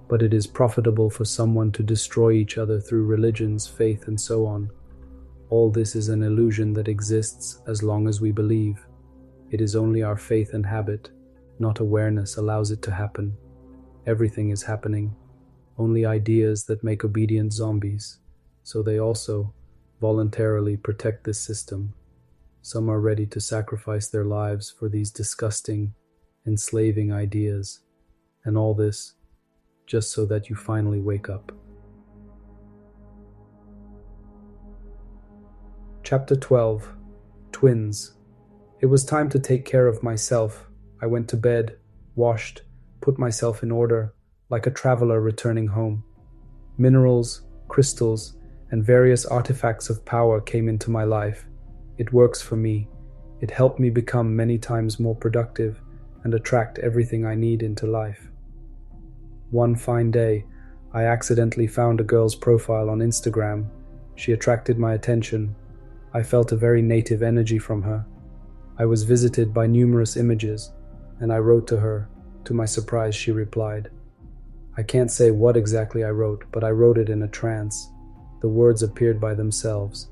But it is profitable for someone to destroy each other through religions, faith, and so on. All this is an illusion that exists as long as we believe. It is only our faith and habit, not awareness, allows it to happen. Everything is happening. Only ideas that make obedient zombies. So they also voluntarily protect this system. Some are ready to sacrifice their lives for these disgusting, enslaving ideas. And all this just so that you finally wake up. Chapter 12. Twins. It was time to take care of myself. I went to bed, washed, put myself in order, like a traveler returning home. Minerals, crystals, and various artifacts of power came into my life. It works for me. It helped me become many times more productive and attract everything I need into life. One fine day, I accidentally found a girl's profile on Instagram. She attracted my attention. I felt a very native energy from her. I was visited by numerous images, and I wrote to her. To my surprise, she replied. I can't say what exactly I wrote, but I wrote it in a trance. The words appeared by themselves.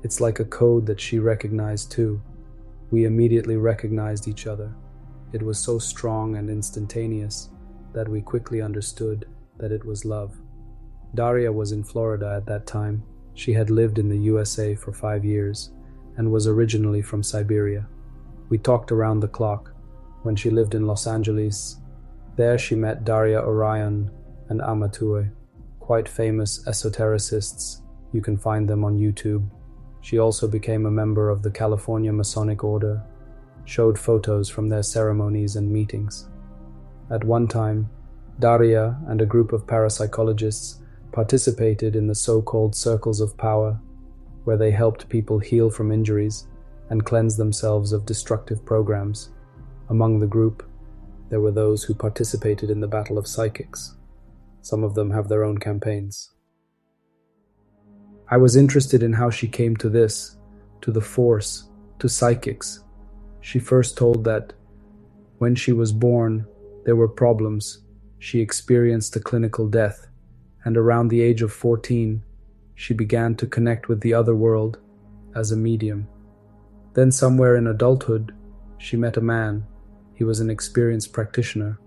It's like a code that she recognized too. We immediately recognized each other. It was so strong and instantaneous that we quickly understood that it was love. Daria was in Florida at that time. She had lived in the USA for 5 years and was originally from Siberia. We talked around the clock. When she lived in Los Angeles, there she met Daria Orion and Amatue, quite famous esotericists. You can find them on YouTube. She also became a member of the California Masonic Order, showed photos from their ceremonies and meetings. At one time, Daria and a group of parapsychologists participated in the so-called circles of power, where they helped people heal from injuries and cleanse themselves of destructive programs. Among the group, there were those who participated in the battle of psychics. Some of them have their own campaigns. I was interested in how she came to this, to the force, to psychics. She first told that when she was born, there were problems. She experienced a clinical death, and around the age of 14, she began to connect with the other world as a medium. Then somewhere in adulthood, she met a man. He was an experienced practitioner,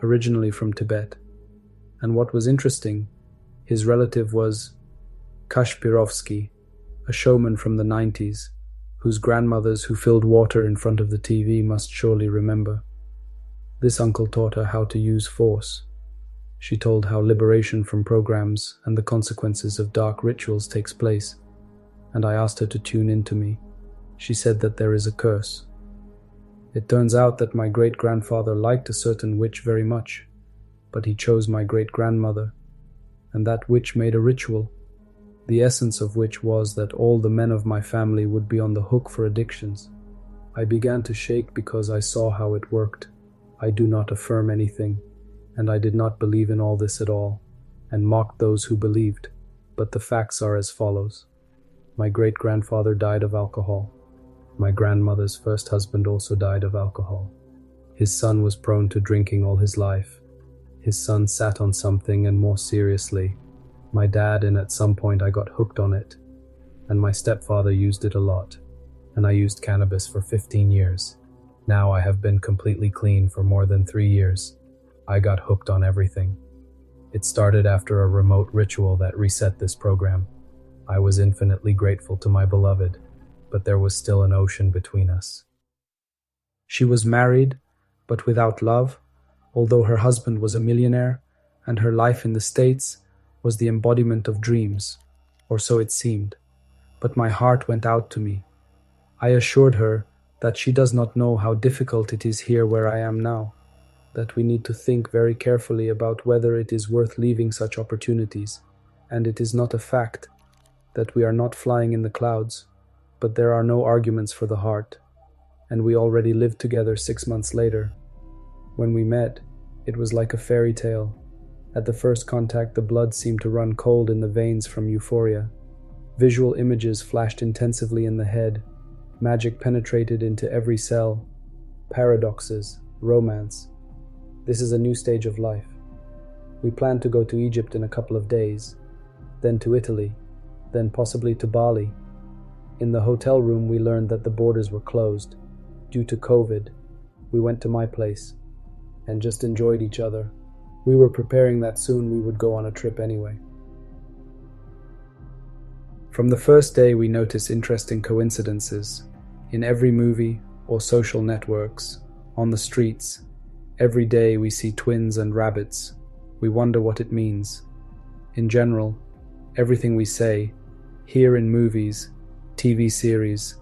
originally from Tibet. And what was interesting, his relative was Kashpirovsky, a showman from the 90s, whose grandmothers who filled water in front of the TV must surely remember. This uncle taught her how to use force. She told how liberation from programs and the consequences of dark rituals takes place, and I asked her to tune into me. She said that there is a curse. It turns out that my great-grandfather liked a certain witch very much, but he chose my great-grandmother, and that witch made a ritual, the essence of which was that all the men of my family would be on the hook for addictions. I began to shake because I saw how it worked. I do not affirm anything. and I did not believe in all this at all, and mocked those who believed. But the facts are as follows. My great-grandfather died of alcohol. My grandmother's first husband also died of alcohol. His son was prone to drinking all his life. His son sat on something, and more seriously, my dad, and at some point I got hooked on it. And my stepfather used it a lot, and I used cannabis for 15 years. Now I have been completely clean for more than 3 years. I got hooked on everything. It started after a remote ritual that reset this program. I was infinitely grateful to my beloved, but there was still an ocean between us. She was married, but without love, although her husband was a millionaire, and her life in the States was the embodiment of dreams, or so it seemed. But my heart went out to me. I assured her that she does not know how difficult it is here where I am now, that we need to think very carefully about whether it is worth leaving such opportunities, and it is not a fact that we are not flying in the clouds, but there are no arguments for the heart, and we already lived together 6 months later. When we met, it was like a fairy tale. At the first contact, the blood seemed to run cold in the veins from euphoria. Visual images flashed intensively in the head. Magic penetrated into every cell. Paradoxes, romance. This is a new stage of life. We planned to go to Egypt in a couple of days, then to Italy, then possibly to Bali. In the hotel room, we learned that the borders were closed. Due to COVID, we went to my place and just enjoyed each other. We were preparing that soon we would go on a trip anyway. From the first day, we notice interesting coincidences. In every movie or social networks, on the streets, every day we see twins and rabbits. We wonder what it means. In general, everything we say, hear in movies, TV series,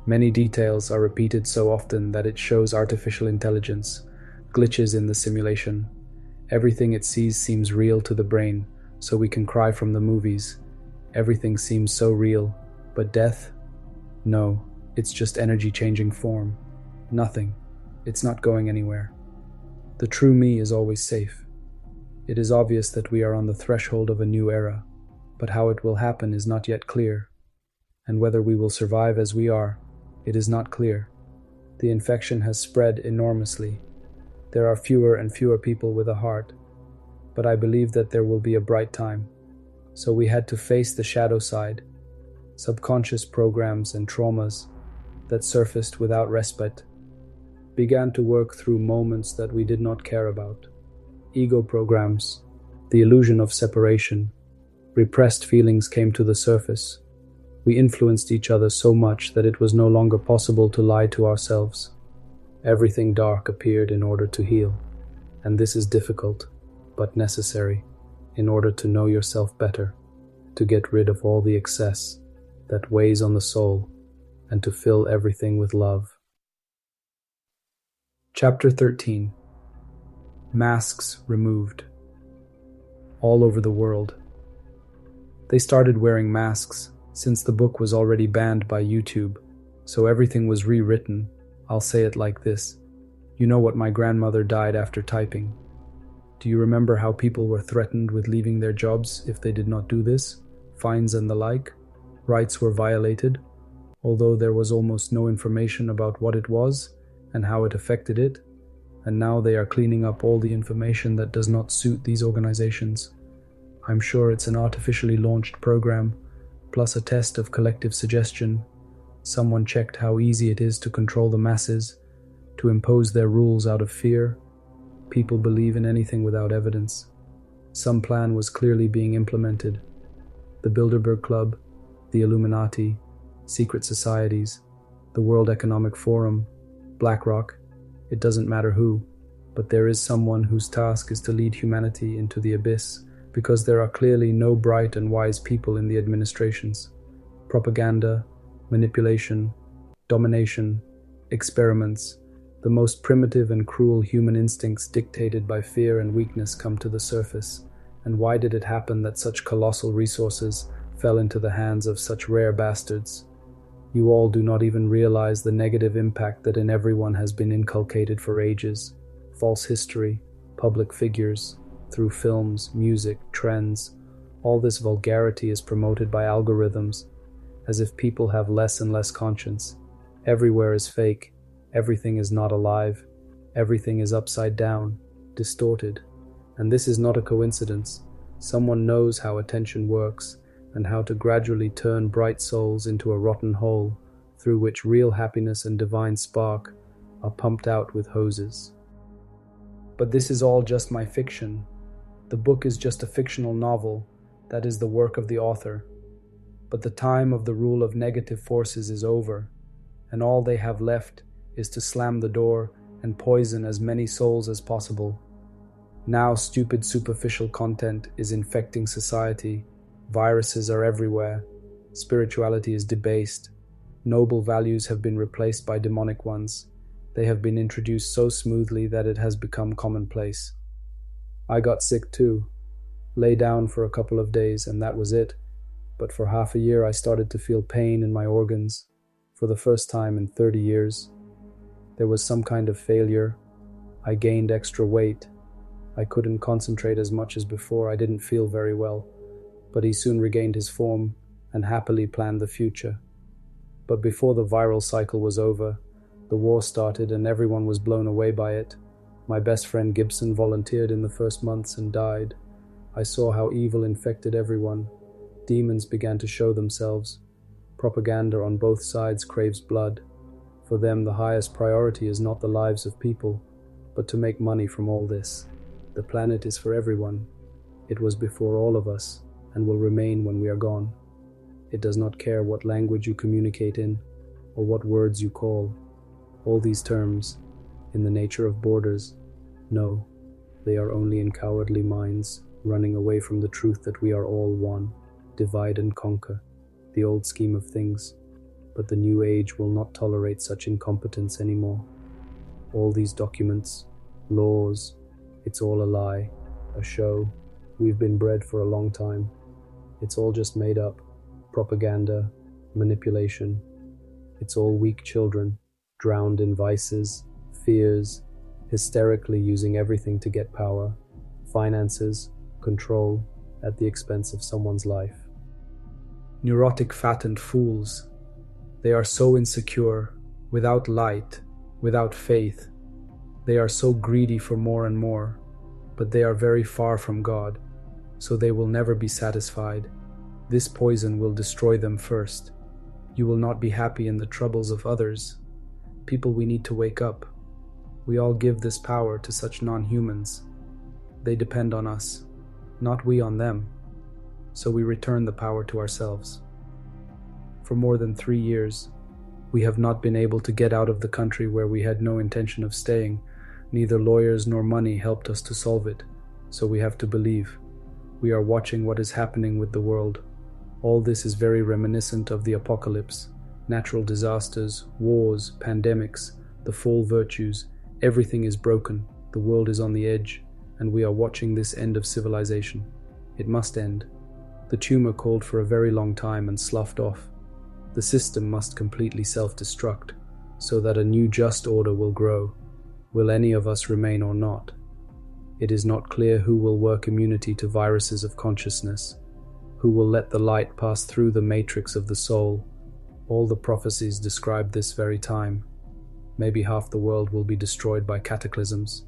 many details are repeated so often that it shows artificial intelligence, glitches in the simulation. Everything it sees seems real to the brain, so we can cry from the movies. Everything seems so real, but death? No, it's just energy changing form. Nothing. It's not going anywhere. The true me is always safe. It is obvious that we are on the threshold of a new era, but how it will happen is not yet clear. And whether we will survive as we are, it is not clear. The infection has spread enormously. There are fewer and fewer people with a heart, but I believe that there will be a bright time. So we had to face the shadow side, subconscious programs and traumas that surfaced without respite, began to work through moments that we did not care about. Ego programs, the illusion of separation, repressed feelings came to the surface. We influenced each other so much that it was no longer possible to lie to ourselves. Everything dark appeared in order to heal, and this is difficult, but necessary, in order to know yourself better, to get rid of all the excess that weighs on the soul, and to fill everything with love. Chapter 13. Masks removed. All over the world. They started wearing masks since the book was already banned by YouTube, so everything was rewritten. I'll say it like this. You know what my grandmother died after typing. Do you remember how people were threatened with leaving their jobs if they did not do this? Fines and the like. Rights were violated, although there was almost no information about what it was and how it affected it. And now they are cleaning up all the information that does not suit these organizations. I'm sure it's an artificially launched program, plus a test of collective suggestion. Someone checked how easy it is to control the masses, to impose their rules out of fear. People believe in anything without evidence. Some plan was clearly being implemented. The Bilderberg Club, the Illuminati, secret societies, the World Economic Forum, BlackRock, it doesn't matter who, but there is someone whose task is to lead humanity into the abyss, because there are clearly no bright and wise people in the administrations. Propaganda, manipulation, domination, experiments, the most primitive and cruel human instincts dictated by fear and weakness come to the surface. And why did it happen that such colossal resources fell into the hands of such rare bastards? You all do not even realize the negative impact that in everyone has been inculcated for ages. False history, public figures, through films, music, trends. All this vulgarity is promoted by algorithms, as if people have less and less conscience. Everywhere is fake, everything is not alive, everything is upside down, distorted. And this is not a coincidence. Someone knows how attention works and how to gradually turn bright souls into a rotten hole through which real happiness and divine spark are pumped out with hoses. But this is all just my fiction. The book is just a fictional novel that is the work of the author. But the time of the rule of negative forces is over, and all they have left is to slam the door and poison as many souls as possible. Now stupid superficial content is infecting society. Viruses are everywhere. Spirituality is debased. Noble values have been replaced by demonic ones. They have been introduced so smoothly that it has become commonplace. I got sick too. Lay down for a couple of days and that was it. But for half a year I started to feel pain in my organs. For the first time in 30 years. There was some kind of failure. I gained extra weight. I couldn't concentrate as much as before. I didn't feel very well. But he soon regained his form and happily planned the future. But before the viral cycle was over, the war started and everyone was blown away by it. My best friend Gibson volunteered in the first months and died. I saw how evil infected everyone. Demons began to show themselves. Propaganda on both sides craves blood. For them, the highest priority is not the lives of people, but to make money from all this. The planet is for everyone. It was before all of us, and will remain when we are gone. It does not care what language you communicate in, or what words you call. All these terms, in the nature of borders, no, they are only in cowardly minds, running away from the truth that we are all one, divide and conquer, the old scheme of things. But the new age will not tolerate such incompetence anymore. All these documents, laws, it's all a lie, a show. We've been bred for a long time. It's all just made up. Propaganda, manipulation. It's all weak children, drowned in vices, fears, hysterically using everything to get power, finances, control, at the expense of someone's life. Neurotic fattened fools. They are so insecure, without light, without faith. They are so greedy for more and more, but they are very far from God, so they will never be satisfied. This poison will destroy them first. You will not be happy in the troubles of others. People, we need to wake up. We all give this power to such non-humans. They depend on us, not we on them. So we return the power to ourselves. For more than 3 years, we have not been able to get out of the country where we had no intention of staying. Neither lawyers nor money helped us to solve it, so we have to believe. We are watching what is happening with the world. All this is very reminiscent of the apocalypse. Natural disasters, wars, pandemics, the fall virtues, everything is broken, the world is on the edge, and we are watching this end of civilization. It must end. The tumor called for a very long time and sloughed off. The system must completely self-destruct, so that a new just order will grow. Will any of us remain or not? It is not clear who will work immunity to viruses of consciousness, who will let the light pass through the matrix of the soul. All the prophecies describe this very time. Maybe half the world will be destroyed by cataclysms.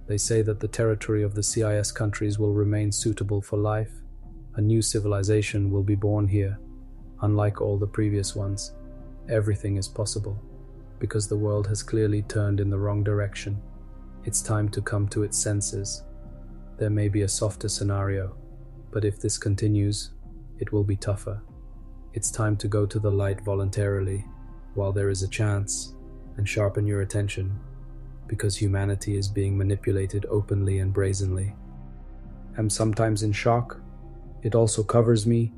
They say that the territory of the CIS countries will remain suitable for life. A new civilization will be born here. Unlike all the previous ones, everything is possible, because the world has clearly turned in the wrong direction. It's time to come to its senses. There may be a softer scenario, but if this continues, it will be tougher. It's time to go to the light voluntarily, while there is a chance, and sharpen your attention, because humanity is being manipulated openly and brazenly. I'm sometimes in shock. It also covers me.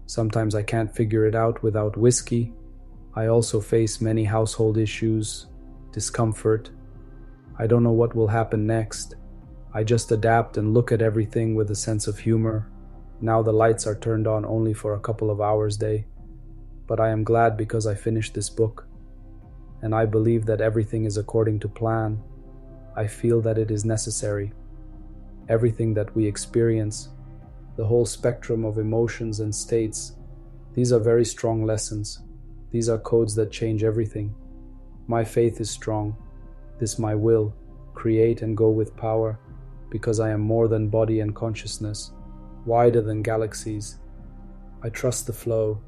Sometimes I can't figure it out without whiskey. I also face many household issues, discomfort. I don't know what will happen next. I just adapt and look at everything with a sense of humor. Now the lights are turned on only for a couple of hours a day. But I am glad because I finished this book. And I believe that everything is according to plan. I feel that it is necessary. everything that we experience, the whole spectrum of emotions and states. These are very strong lessons. These are codes that change everything. My faith is strong. This my will, create and go with power, because I am more than body and consciousness, wider than galaxies. I trust the flow.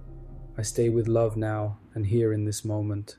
I stay with love now and here in this moment.